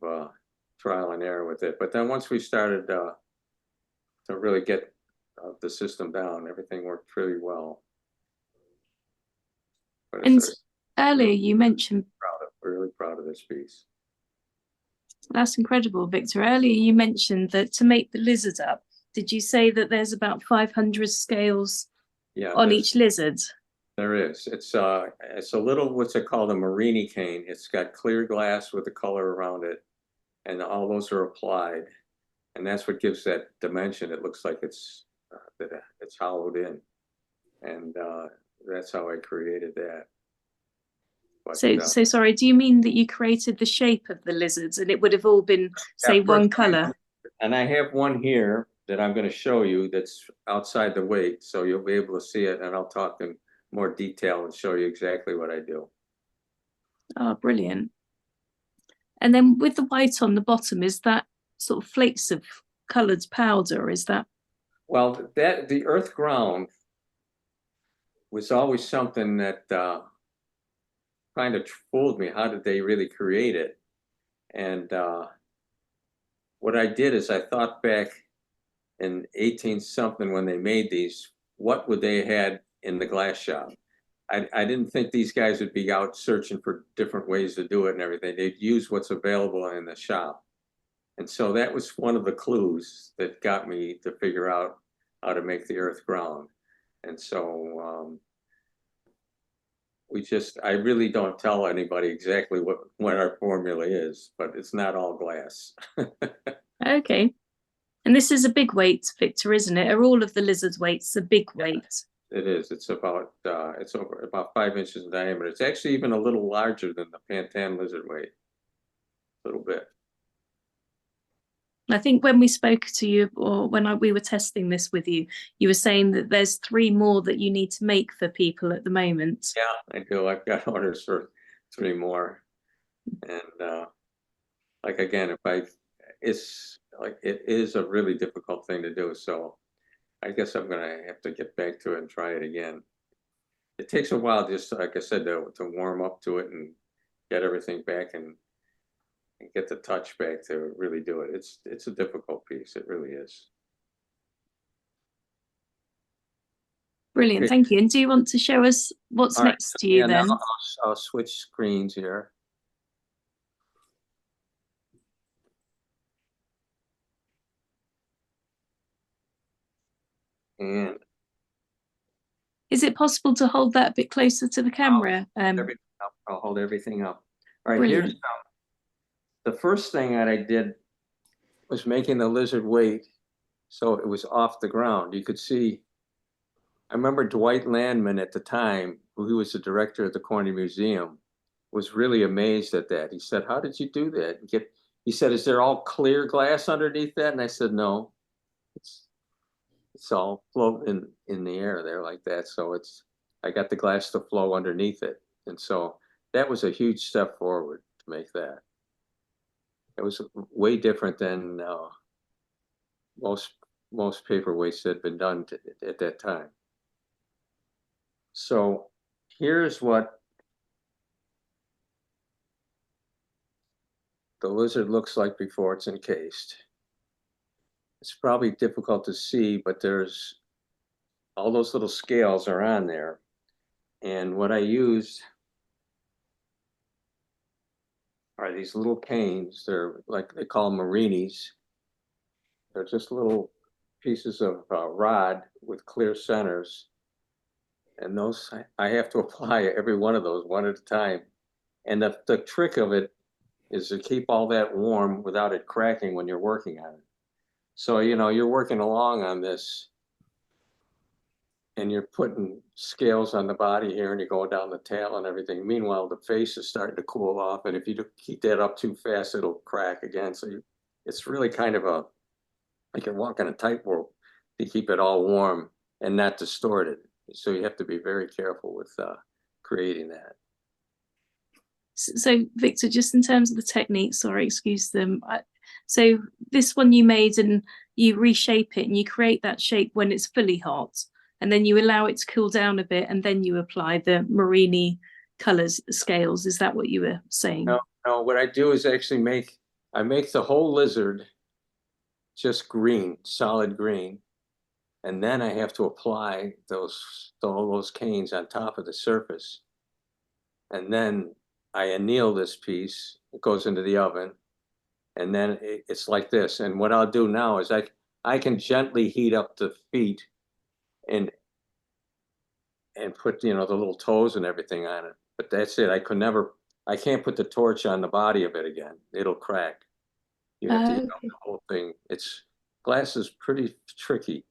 trial and error with it. But then once we started to really get the system down, everything worked pretty well. But And earlier you mentioned, really proud of this piece. That's incredible, Victor. Earlier you mentioned that to make the lizard up, did you say that there's about 500 scales on each lizard? There is. It's a little, what's it called, a Marini cane. It's got clear glass with the color around it, and all those are applied. And that's what gives that dimension. It looks like it's hollowed in. And that's how I created that. But, So sorry, do you mean that you created the shape of the lizards and it would have all been, say, yeah, one color? And I have one here that I'm going to show you that's outside the weight, so you'll be able to see it, and I'll talk in more detail and show you exactly what I do. Oh, brilliant. And then with the white on the bottom, is that sort of flakes of coloured powder? Is that? Well, that the earth ground was always something that kind of fooled me. How did they really create it? And what I did is I thought back in 18 something when they made these, what would they had in the glass shop? I didn't think these guys would be out searching for different ways to do it and everything. They'd use what's available in the shop. And so that was one of the clues that got me to figure out how to make the earth ground. And so I really don't tell anybody exactly what our formula is, but it's not all glass. Okay. And this is a big weight, Victor, isn't it? Are all of the lizard weights a big weight? It is. It's about it's over about 5 inches in diameter. It's actually even a little larger than the Pantin lizard weight. A little bit. I think when we spoke to you, or when we were testing this with you, you were saying that there's 3 more that you need to make for people at the moment. Yeah, I do. I've got orders for 3 more. And like again, it's like it is a really difficult thing to do. So I guess I'm gonna have to get back to it and try it again. It takes a while, just like I said, to warm up to it and get everything back and get the touch back to really do it. It's a difficult piece. It really is. Brilliant, Okay. thank you. And do you want to show us what's All right, next to you then? Now I'll switch screens here. And Is it possible to hold that a bit closer to the camera? I'll hold everything up. All right, Brilliant. here's the first thing that I did was making the lizard weight so it was off the ground. You could see, I remember Dwight Landman at the time, who was the director of the Corning Museum, was really amazed at that. He said, "How did you do that?" He said, "Is there all clear glass underneath that?" And I said, "No, it's all floating in the air there like that. So I got the glass to flow underneath it." And so that was a huge step forward to make that. It was way different than most paperweights that had been done at that time. So here's what the lizard looks like before it's encased. It's probably difficult to see, but there's all those little scales are on there. And what I used are these little canes. They're like, they call them marinis. They're just little pieces of rod with clear centers. And those, I have to apply every one of those one at a time. And the trick of it is to keep all that warm without it cracking when you're working on it. So, you know, you're working along on this and you're putting scales on the body here and you're going down the tail and everything. Meanwhile, the face is starting to cool off. And if you keep that up too fast, it'll crack again. So it's really kind of like you're walking a tightrope to keep it all warm and not distorted. So you have to be very careful with creating that. So Victor, just in terms of the technique, sorry, excuse them. So this one you made and you reshape it and you create that shape when it's fully hot, and then you allow it to cool down a bit, and then you apply the Marini colors scales. Is that what you were saying? No, what I do is actually I make the whole lizard just green, solid green. And then I have to apply all those canes on top of the surface. And then I anneal this piece, it goes into the oven. And then it's like this. And what I'll do now is I can gently heat up the feet and put, you know, the little toes and everything on it. But that's it. I can't put the torch on the body of it again. It'll crack. You have to Okay. the whole thing. Glass is pretty tricky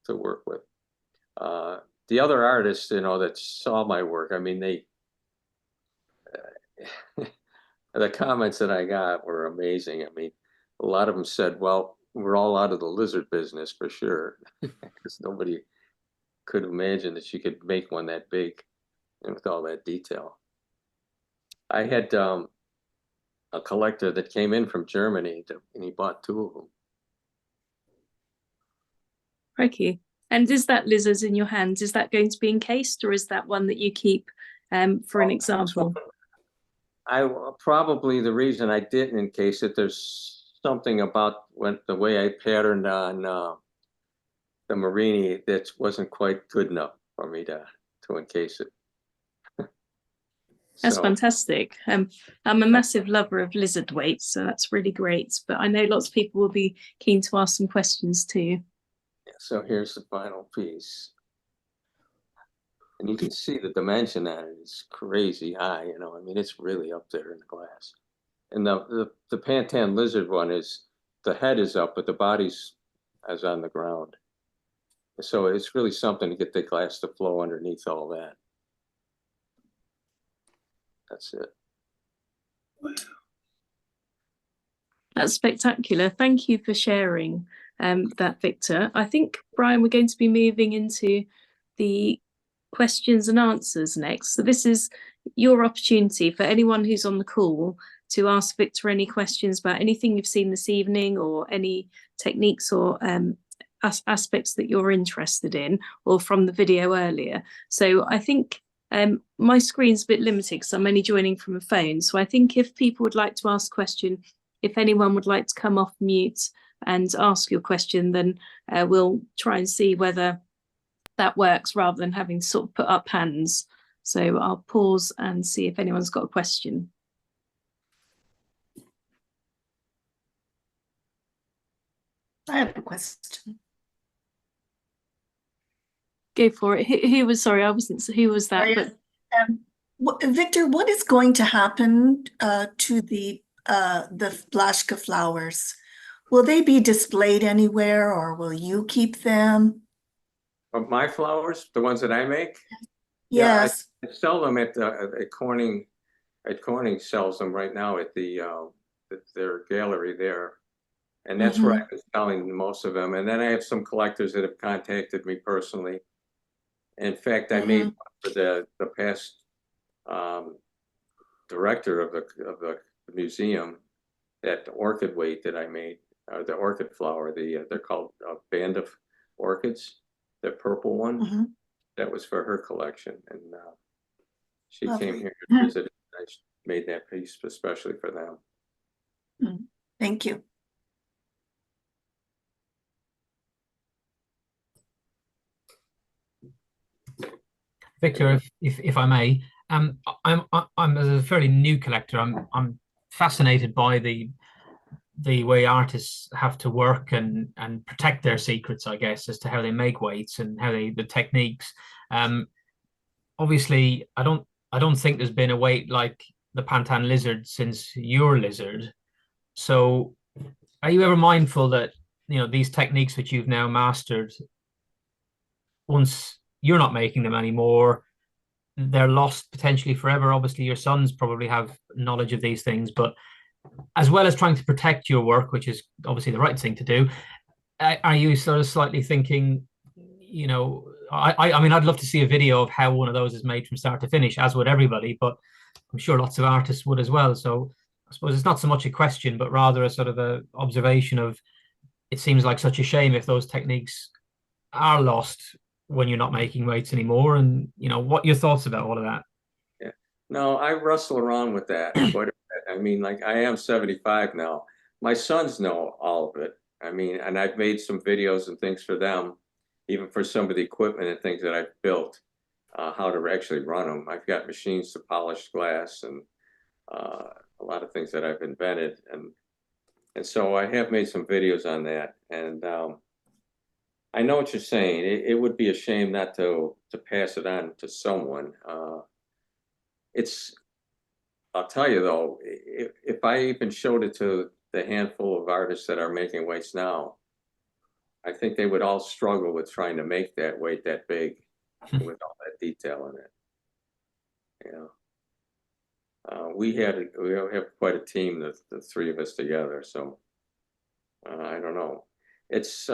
to work with. The other artists, that saw my work, I mean, the comments that I got were amazing. I mean, a lot of them said, well, we're all out of the lizard business for sure, because nobody could imagine that you could make one that big and with all that detail. I had a collector that came in from Germany, and he bought 2 of them. Crikey. And is that lizards in your hands? Is that going to be encased, or is that one that you keep for an example? Probably the reason I didn't encase it, there's something about the way I patterned on the Marini that wasn't quite good enough for me to encase it. That's So, fantastic. I'm a massive lover of lizard weights, so that's really great. But I know lots of people will be keen to ask some questions too. so here's the final piece. And you can see the dimension on it is crazy high, I mean, it's really up there in the glass. And the Pantin lizard one the head is up, but the body's as on the ground. So it's really something to get the glass to flow underneath all that. That's it. That's spectacular. Thank you for sharing that, Victor. I think, Brian, we're going to be moving into the questions and answers next. So this is your opportunity for anyone who's on the call to ask Victor any questions about anything you've seen this evening, or any techniques or aspects that you're interested in, or from the video earlier. So I think my screen's a bit limited because I'm only joining from a phone. So I think if people would like to ask a question, if anyone would like to come off mute and ask your question, then we'll try and see whether that works, rather than having to sort of put up hands. So I'll pause and see if anyone's got a question. I have a question. Go for it. Who was, sorry, I wasn't, who was that? Sorry, But Victor, what is going to happen to the Blaschka flowers? Will they be displayed anywhere, or will you keep them? But my flowers, the ones that I make? Yeah, Yes. I sell them at Corning. Corning sells them right now at their gallery there. And that's where I've been selling most of them. And then I have some collectors that have contacted me personally. In fact, I made one for the past director of the museum, that orchid weight that I made, the orchid flower. They're called a band of orchids. The purple one, that was for her collection, and she came here to visit. I made that piece especially for them. Thank you. Victor, if I may, I'm as a fairly new collector, I'm fascinated by the way artists have to work and protect their secrets, I guess, as to how they make weights and how the techniques. Obviously, I don't think there's been a weight like the Pantin lizard since your lizard. So are you ever mindful that, these techniques which you've now mastered, once you're not making them anymore, they're lost potentially forever? Obviously, your sons probably have knowledge of these things, but as well as trying to protect your work, which is obviously the right thing to do, are you sort of slightly thinking, I mean, I'd love to see a video of how one of those is made from start to finish, as would everybody, but I'm sure lots of artists would as well. So I suppose it's not so much a question, but rather a sort of a observation of, it seems like such a shame if those techniques are lost when you're not making weights anymore. And, what your thoughts about all of that? Yeah, no, I wrestle around with that quite a bit. I mean, like, I am 75 now. My sons know all of it. I mean, and I've made some videos and things for them, even for some of the equipment and things that I've built, how to actually run them. I've got machines to polish glass and a lot of things that I've invented. And so I have made some videos on that. And I know what you're saying. It would be a shame not to pass it on to someone. I'll tell you though, if I even showed it to the handful of artists that are making weights now, I think they would all struggle with trying to make that weight that big with all that detail in it. You know, we have quite a team, the three of us together. So I don't know. It's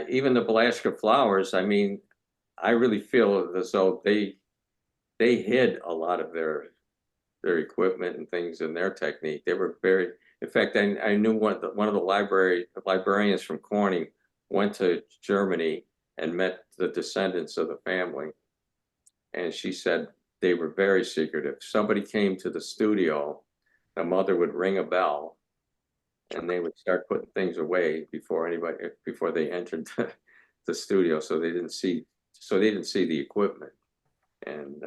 even the Blaschka Flowers. I mean, I really feel as though they hid a lot of their equipment and things in their technique. They were very. In fact, I knew one of the librarians from Corning went to Germany and met the descendants of the family, and she said they were very secretive. Somebody came to the studio, the mother would ring a bell, and they would start putting things away before they entered the studio, so they didn't see the equipment. And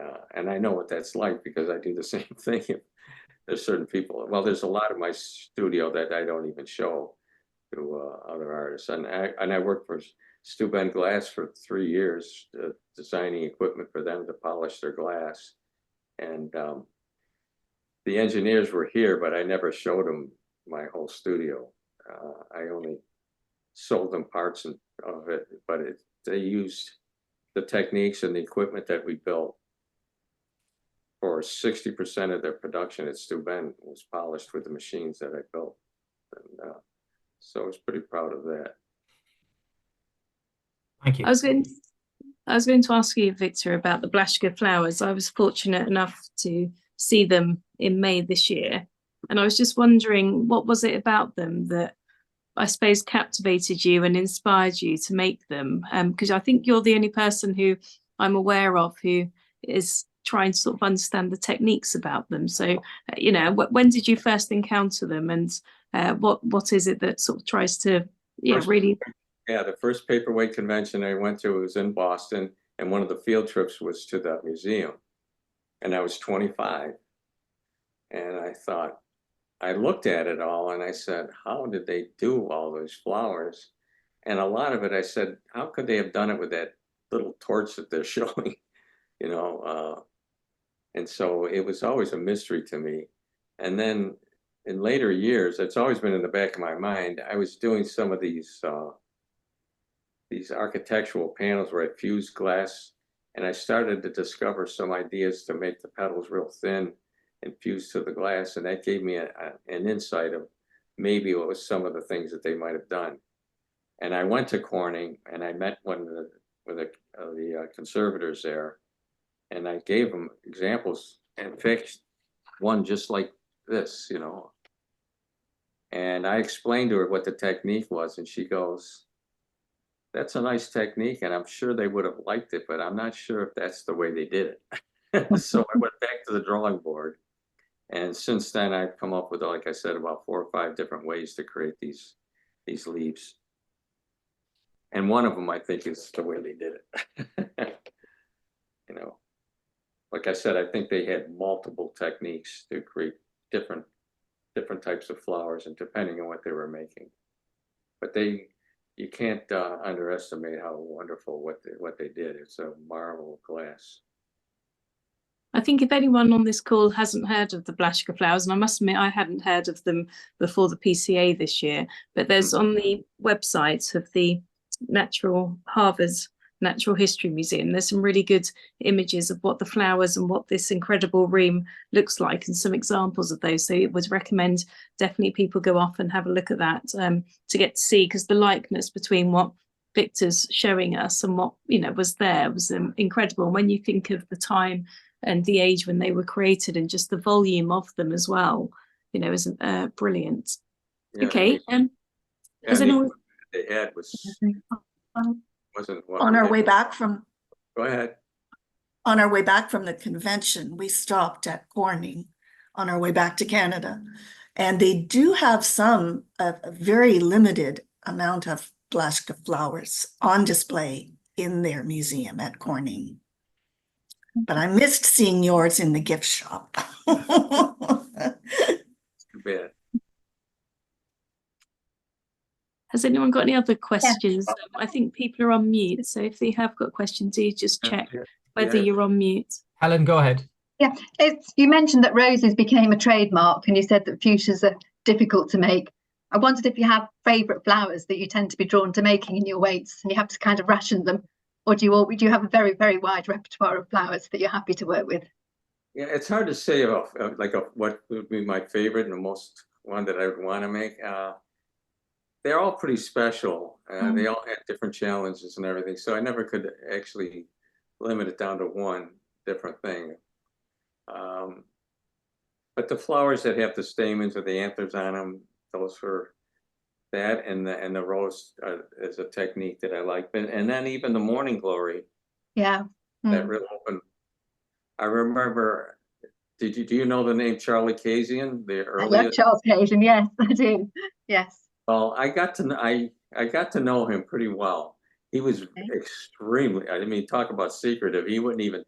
I know what that's like because I do the same thing. There's certain people. Well, there's a lot of my studio that I don't even show to other artists, and I worked for Steuben Glass for 3 years, designing equipment for them to polish their glass. And the engineers were here, but I never showed them my whole studio. I only sold them parts of it, but they used the techniques and the equipment that we built. For 60% of their production at Steuben was polished with the machines that I built. And so I was pretty proud of that. Thank you. I was going to ask you, Victor, about the Blaschka Flowers. I was fortunate enough to see them in May this year. And I was just wondering, what was it about them that I suppose captivated you and inspired you to make them? Because I think you're the only person who I'm aware of who is trying to sort of understand the techniques about them. So, you know, when did you first encounter them, and what is it that sort of tries to, really? Yeah, the first paperweight convention I went to was in Boston, and one of the field trips was to the museum, and I was 25, and I looked at it all and I said, how did they do all those flowers? And a lot of it, I said, how could they have done it with that little torch that they're showing, you know? And so it was always a mystery to me. And then in later years, it's always been in the back of my mind. I was doing some of these architectural panels where I fused glass, and I started to discover some ideas to make the petals real thin and fused to the glass, and that gave me an insight of maybe what was some of the things that they might have done. And I went to Corning, and I met one of the conservators there, and I gave them examples and fixed one just like this, you know. And I explained to her what the technique was, and she goes, that's a nice technique, and I'm sure they would have liked it, but I'm not sure if that's the way they did it. So I went back to the drawing board. And since then, I've come up with, like I said, about 4 or 5 different ways to create these leaves. And one of them, I think, is the way they did it. You know, like I said, I think they had multiple techniques to create different types of flowers, and depending on what they were making. But you can't underestimate how wonderful what they did. It's a marvel of glass. I think if anyone on this call hasn't heard of the Blaschka Flowers, and I must admit I hadn't heard of them before the PCA this year, but there's on the website of the Harvard Natural History Museum, there's some really good images of what the flowers and what this incredible room looks like, and some examples of those. So it would recommend definitely people go off and have a look at that to get to see, because the likeness between what Victor's showing us and what, you know, was there was incredible. When you think of the time and the age when they were created, and just the volume of them as well, you know, is brilliant. Yeah, okay. Has anyone? They had wasn't On our way back from. Go ahead. On our way back from the convention, we stopped at Corning on our way back to Canada, and they do have a very limited amount of Blaschka flowers on display in their museum at Corning. But I missed seeing yours in the gift shop. Too bad. Has anyone got any other questions? I think people are on mute, so if they have got questions, do just check whether you're on mute. Helen, go ahead. You mentioned that roses became a trademark, and you said that fuchsias are difficult to make. I wondered if you have favourite flowers that you tend to be drawn to making in your weights, and you have to kind of ration them, or do you have a very, very wide repertoire of flowers that you're happy to work with? Yeah, it's hard to say about what would be my favorite and the most one that I would want to make. They're all pretty special. They all had different challenges and everything, so I never could actually limit it down to one different thing. But the flowers that have the stamens or the anthers on them, those were that, and the rose is a technique that I like. And then even the morning glory. Yeah. That real open. I remember. Do you know the name Charlie Kasian? The earliest. I love Charles Kasian. Yes, I do. Yes. Well, I got to know him pretty well. He was extremely. I mean, talk about secretive. He wouldn't even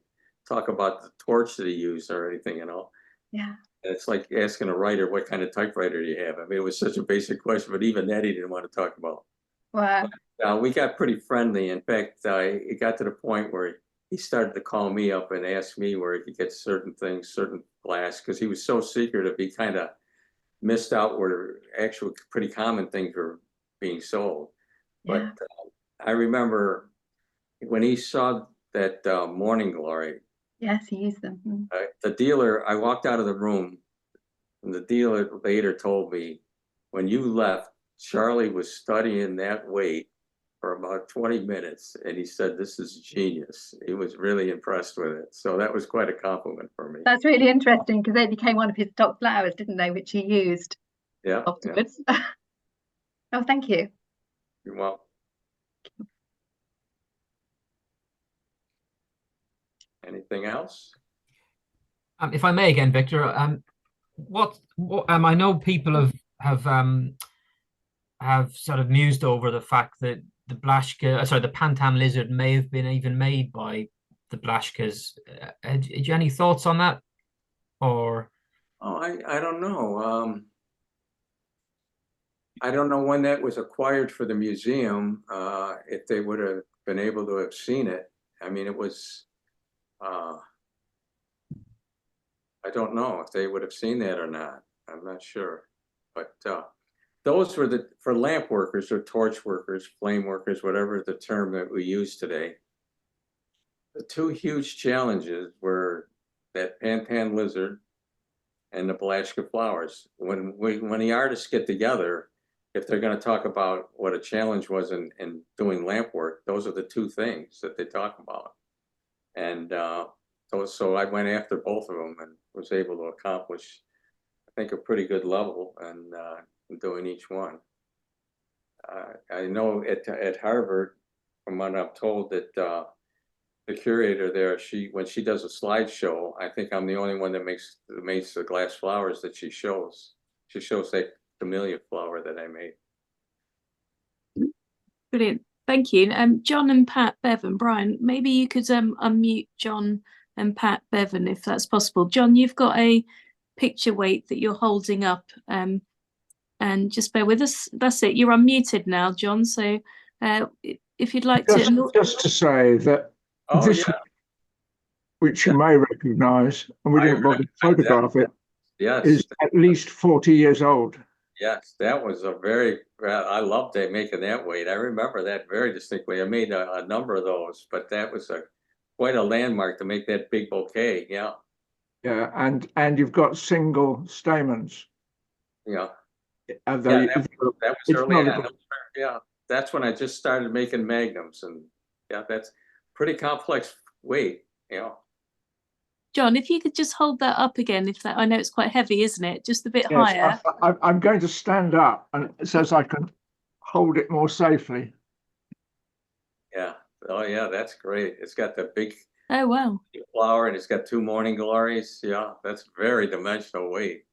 talk about the torch that he used or anything. Yeah. It's like asking a writer what kind of typewriter do you have. I mean, it was such a basic question, but even that he didn't want to talk about. Wow. But, we got pretty friendly. In fact, it got to the point where he started to call me up and ask me where he could get certain things, certain glass, because he was so secretive. He kind of missed out where actual pretty common things were being sold. Yeah. But I remember when he saw that morning glory. Yes, he used them. The dealer, I walked out of the room, and the dealer later told me, when you left, Charlie was studying that weight for about 20 minutes, and he said, "This is genius." He was really impressed with it. So that was quite a compliment for me. That's really interesting, because they became one of his top flowers, didn't they, which he used afterwards. Yeah. Oh, thank you. You're welcome. Anything else? If I may again, Victor, what I know people have sort of mused over the fact that the Pantin lizard may have been even made by the Blaschkas. Do you have any thoughts on that? Or I don't know. I don't know when that was acquired for the museum. If they would have been able to have seen it. I mean, it was. I don't know if they would have seen that or not. I'm not sure, but those were for lamp workers or torch workers, flame workers, whatever the term that we use today. The two huge challenges were that Pantin lizard and the Blaschka flowers. When the artists get together, if they're going to talk about what a challenge was in doing lamp work, those are the two things that they talk about. And so I went after both of them and was able to accomplish, I think, a pretty good level and doing each one. I know at Harvard, from what I'm told, that the curator there, when she does a slideshow, I think I'm the only one that makes the glass flowers that she shows. She shows that camellia flower that I made. Brilliant. Thank you. John and Pat, Bevan, Brian, maybe you could unmute John and Pat, Bevan, if that's possible. John, you've got a picture weight that you're holding up, and just bear with us. That's it. You're unmuted now, John. So if you'd like just to say that this, which you may recognise, and we didn't bother to photograph it, is at least 40 years old. Yes, that was I loved making that weight. I remember that very distinctly. I made a number of those, but that was quite a landmark to make that big bouquet. Yeah. Yeah, and you've got single stamens. Yeah. That was early on. Yeah, that's when I just started making magnums, and yeah, that's pretty complex weight. Yeah. John, if you could just hold that up again, I know it's quite heavy, isn't it? Just a bit higher. I'm going to stand up, and it says I can hold it more safely. Yeah. Oh, yeah, that's great. It's got the big wow flower, and it's got two morning glories. Yeah, that's very dimensional weight.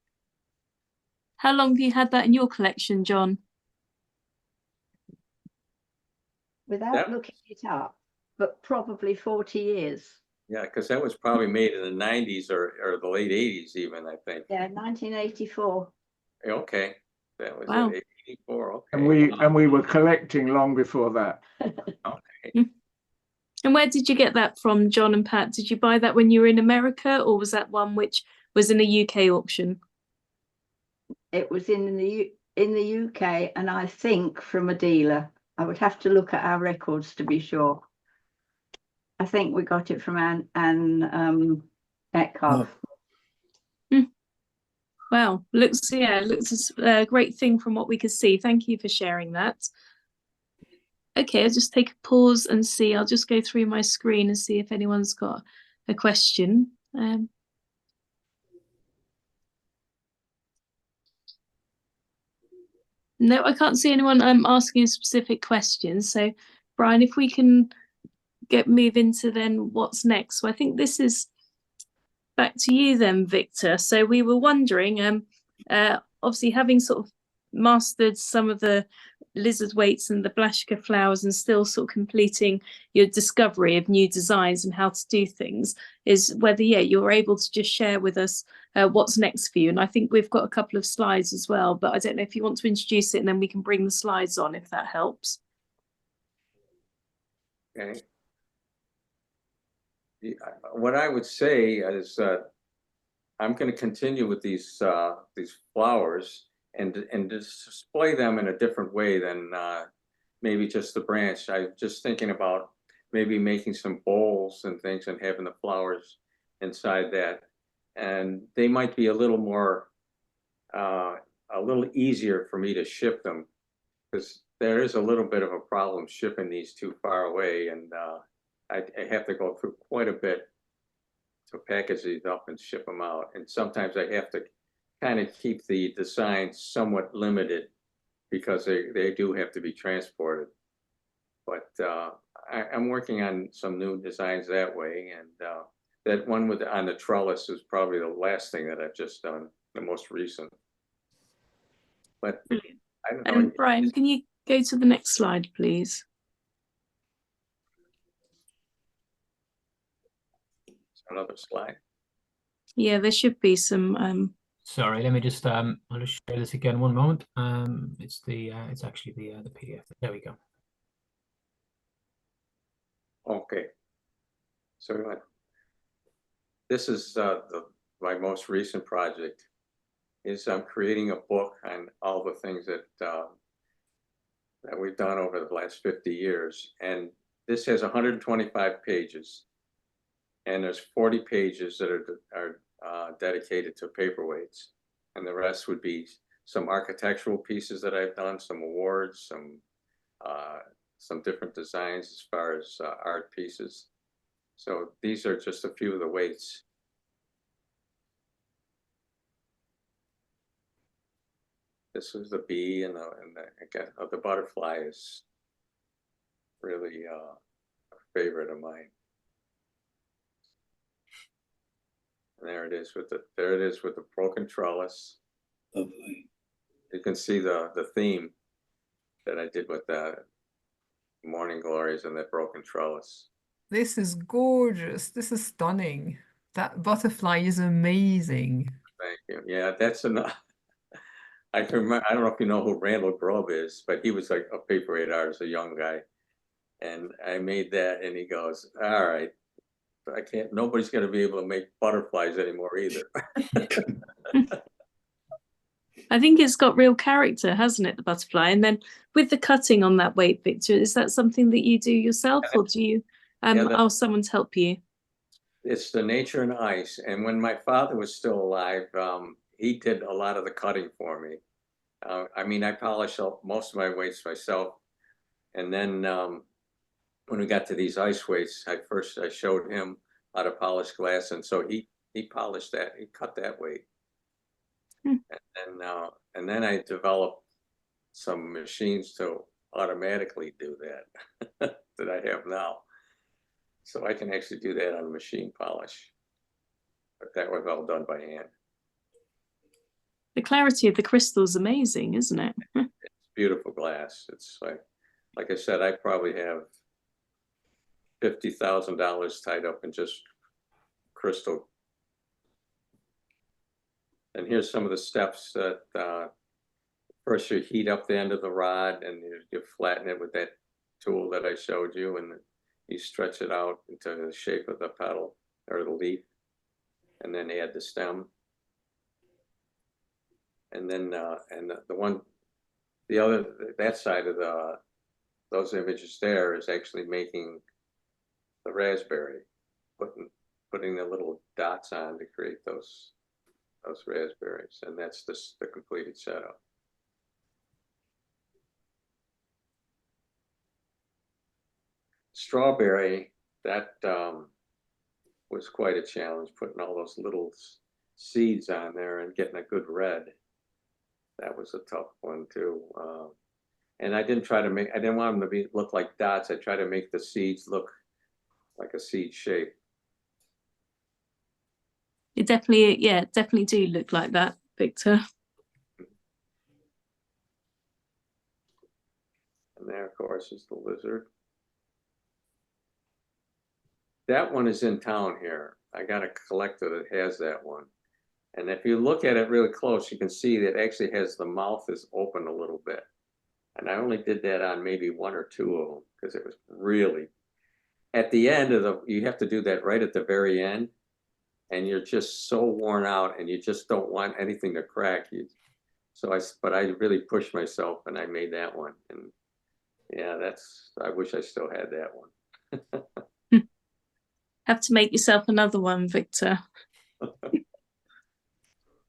How long have you had that in your collection, John? Without looking it up, but probably 40 years. Yeah, because that was probably made in the 90s or the late 80s even, I think. Yeah, 1984. Okay. That was 84. Okay. And we were collecting long before that. Okay. And where did you get that from, John and Pat? Did you buy that when you were in America, or was that one which was in a UK auction? It was in the UK, and I think from a dealer. I would have to look at our records to be sure. I think we got it from Anne Eckhoff. Wow, looks a great thing from what we could see. Thank you for sharing that. Okay, I'll just take a pause and see. I'll just go through my screen and see if anyone's got a question. No, I can't see anyone asking specific questions. So, Brian, if we can move into then what's next. So I think this is back to you then, Victor. So we were wondering, obviously having sort of mastered some of the lizard weights and the Blaschka flowers and still sort of completing your discovery of new designs and how to do things, is whether, you're able to just share with us what's next for you. And I think we've got a couple of slides as well, but I don't know if you want to introduce it and then we can bring the slides on if that helps. Okay. What I would say is I'm going to continue with these flowers and display them in a different way than maybe just the branch. I'm just thinking about maybe making some bowls and things and having the flowers inside that, and they might be a little more a little easier for me to ship them, because there is a little bit of a problem shipping these too far away, and I have to go through quite a bit to package these up and ship them out. And sometimes I have to kind of keep the designs somewhat limited because they do have to be transported. But I'm working on some new designs that way. And that one on the trellis is probably the last thing that I've just done, the most recent. But I don't know. And Brian, can you go to the next slide, please? Another slide. Yeah, there should be some. Sorry, let me just I'll just share this again. One moment. It's actually the PDF. There we go. Okay. So this is my most recent project. Is I'm creating a book on all the things that that we've done over the last 50 years, and this has 125 pages. And there's 40 pages that are dedicated to paperweights, and the rest would be some architectural pieces that I've done, some awards, some different designs as far as art pieces. So these are just a few of the weights. This is the bee, and the butterfly is really a favorite of mine. And there it is with the broken trellis. Lovely. You can see the theme that I did with the morning glories and that broken trellis. This is gorgeous. This is stunning. That butterfly is amazing. Thank you. Yeah, that's enough. I don't know if you know who Randall Grubb is, but he was like a paperweight artist, a young guy. And I made that, and he goes, all right, nobody's going to be able to make butterflies anymore either. I think it's got real character, hasn't it, the butterfly? And then with the cutting on that weight, Victor, is that something that you do yourself, or do you ask someone to help you? It's the nature and ice. And when my father was still alive, he did a lot of the cutting for me. I mean, I polished most of my weights myself. And then when we got to these ice weights, I showed him how to polish glass, and so he polished that. He cut that weight, and then I developed some machines to automatically do that that I have now, so I can actually do that on machine polish. But that was all done by hand. The clarity of the crystal is amazing, isn't it? It's beautiful glass. It's like I said, I probably have $50,000 tied up in just crystal. And here's some of the steps that first you heat up the end of the rod, and you flatten it with that tool that I showed you, and you stretch it out into the shape of the petal or the leaf, and then add the stem. And then that side of those images there is actually making the raspberry, putting the little dots on to create those raspberries, and that's the completed setup. Strawberry, that was quite a challenge, putting all those little seeds on there and getting a good red. That was a tough one too. And I didn't want them to look like dots. I tried to make the seeds look like a seed shape. It definitely, yeah, definitely do look like that, Victor. And there, of course, is the lizard. That one is in town here. I got a collector that has that one. And if you look at it really close, you can see that it actually has the mouth is open a little bit. And I only did that on maybe one or two of them because it was really, at the end of you have to do that right at the very end. And you're just so worn out and you just don't want anything to crack you. But I really pushed myself and I made that one. And yeah, I wish I still had that one. Have to make yourself another one, Victor.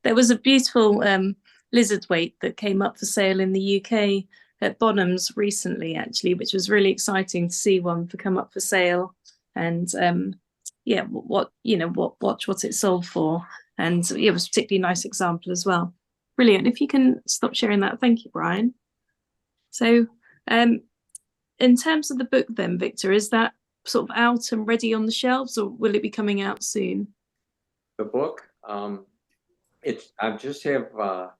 There was a beautiful lizard weight that came up for sale in the UK at Bonham's recently, actually, which was really exciting to see one come up for sale. And yeah, watch what it sold for. And it was a particularly nice example as well. Brilliant. If you can stop sharing that, thank you, Brian. So in terms of the book then, Victor, is that sort of out and ready on the shelves, or will it be coming out soon? The book, I just have a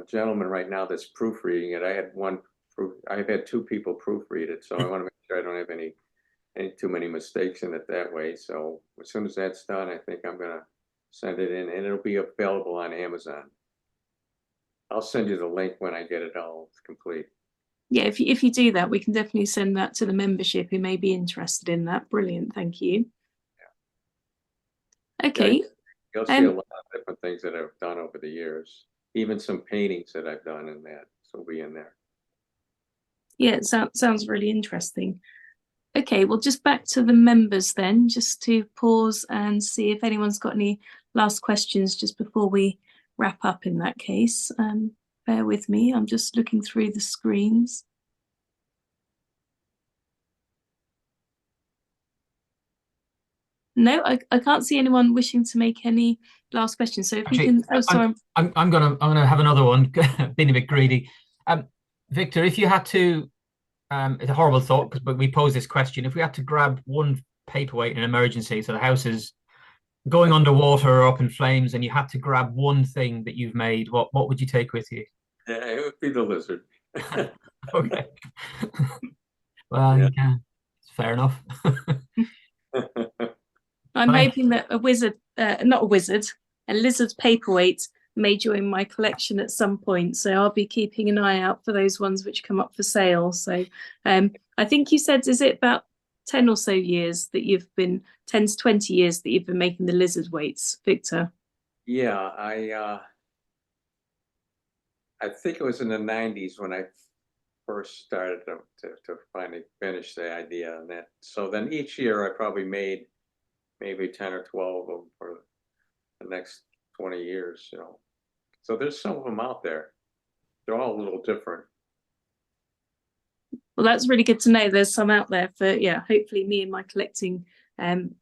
gentleman right now that's proofreading it. I've had two people proofread it, so I want to make sure I don't have any too many mistakes in it that way. So as soon as that's done, I think I'm gonna send it in, and it'll be available on Amazon. I'll send you the link when I get it all complete. Yeah, if you do that, we can definitely send that to the membership who may be interested in that. Brilliant, thank you. Yeah. Okay. Yeah, you'll see a lot of different things that I've done over the years. Even some paintings that I've done in that, so will be in there. Yeah, it sounds really interesting. Okay, well, just back to the members then, just to pause and see if anyone's got any last questions just before we wrap up in that case. Bear with me, I'm just looking through the screens. No, I can't see anyone wishing to make any last questions. So if actually, you can, oh, sorry. I'm gonna have another one, being a bit greedy. Victor, if you had to, it's a horrible thought, but we pose this question: if we had to grab one paperweight in an emergency, so the house is going underwater or up in flames, and you had to grab one thing that you've made, what would you take with you? Yeah, it would be the lizard. Okay. Well, yeah, it's fair enough. I'm hoping that a lizard paperweight may join my collection at some point. So I'll be keeping an eye out for those ones which come up for sale. So I think you said, is it about 10 or so years that 10 to 20 years that you've been making the lizard weights, Victor? Yeah, I think it was in the 90s when I first started to finally finish the idea on that. So then each year I probably made maybe 10 or 12 of them for the next 20 years, you know. So there's some of them out there. They're all a little different. Well, that's really good to know. There's some out there for, yeah, hopefully me and my collecting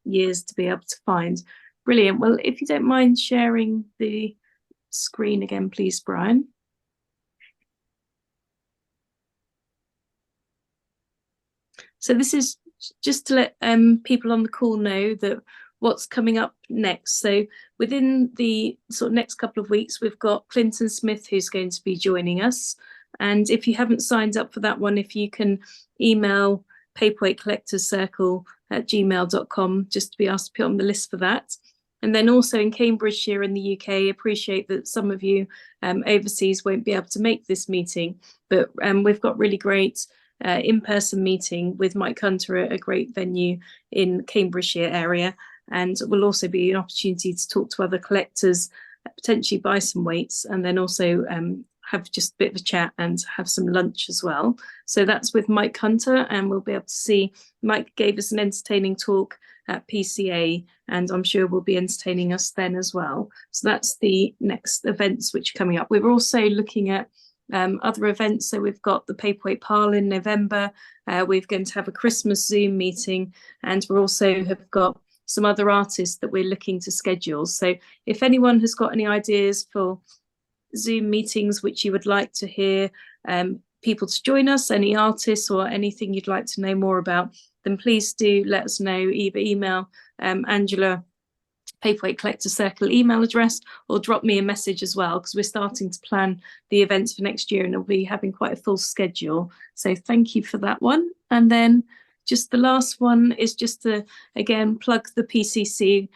years to be able to find. Brilliant. Well, if you don't mind sharing the screen again, please, Brian. So this is just to let people on the call know that what's coming up next. So within the sort of next couple of weeks, we've got Clinton Smith who's going to be joining us. And if you haven't signed up for that one, if you can email paperweightcollectorscircle@gmail.com just to be asked to put on the list for that. And then also in Cambridgeshire in the UK, appreciate that some of you overseas won't be able to make this meeting, but we've got really great in-person meeting with Mike Hunter at a great venue in Cambridgeshire area, and will also be an opportunity to talk to other collectors, potentially buy some weights, and then also have just a bit of a chat and have some lunch as well. So that's with Mike Hunter, and we'll be able to see. Mike gave us an entertaining talk at PCA, and I'm sure will be entertaining us then as well. So that's the next events which are coming up. We're also looking at other events. So we've got the Paperweight Parl in November. We're going to have a Christmas Zoom meeting, and we also have got some other artists that we're looking to schedule. So if anyone has got any ideas for Zoom meetings which you would like to hear people to join us, any artists or anything you'd like to know more about, then please do let us know. Either email Angela, Paperweight Collector Circle email address, or drop me a message as well, because we're starting to plan the events for next year and we'll be having quite a full schedule. So thank you for that one. And then just the last one is just to again plug the PCC.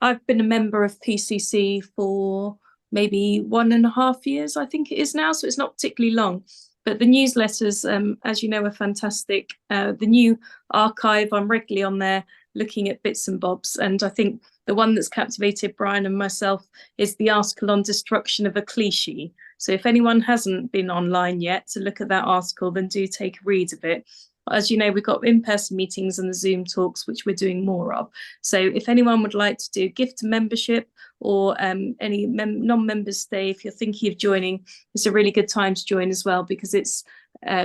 I've been a member of PCC for maybe 1.5 years, I think it is now, so it's not particularly long. But the newsletters, as you know, are fantastic. The new archive, I'm regularly on there looking at bits and bobs. And I think the one that's captivated Brian and myself is the article on destruction of a cliche. So if anyone hasn't been online yet to look at that article, then do take a read of it. As you know, we've got in-person meetings and the Zoom talks, which we're doing more of. So if anyone would like to do gift membership or any non-members stay, if you're thinking of joining, it's a really good time to join as well, because it's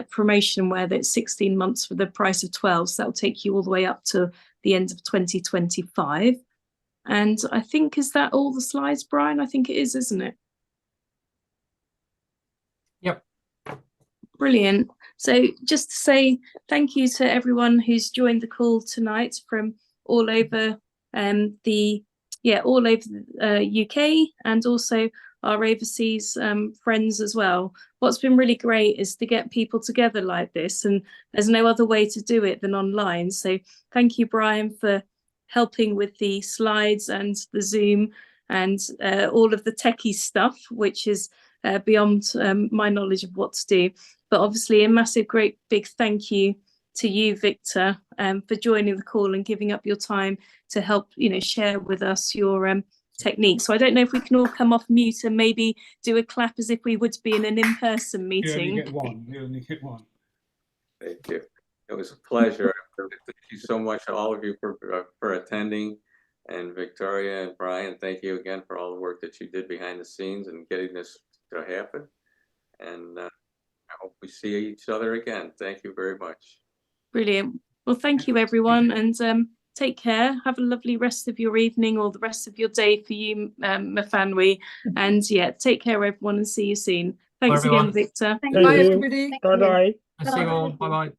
promotion where it's 16 months for the price of 12. So that'll take you all the way up to the end of 2025. And I think, is that all the slides, Brian? I think it is, isn't it? Yep. Brilliant. So just to say thank you to everyone who's joined the call tonight from all over the UK, and also our overseas friends as well. What's been really great is to get people together like this, and there's no other way to do it than online. So thank you, Brian, for helping with the slides and the Zoom and all of the techie stuff, which is beyond my knowledge of what to do. But obviously a massive, great, big thank you to you, Victor, for joining the call and giving up your time to help, share with us your techniques. So I don't know if we can all come off mute and maybe do a clap as if we would be in an in-person meeting. You only get one. Thank you. It was a pleasure. Thank you so much, all of you, for attending. And Victoria and Brian, thank you again for all the work that you did behind the scenes and getting this to happen. And I hope we see each other again. Thank you very much. Brilliant. Well, thank you, everyone, and take care. Have a lovely rest of your evening or the rest of your day for you, Mafanwi. And yeah, take care, everyone, and see you soon. Thanks again, Victor. Bye, everybody. Bye-bye. See you all. Bye-bye.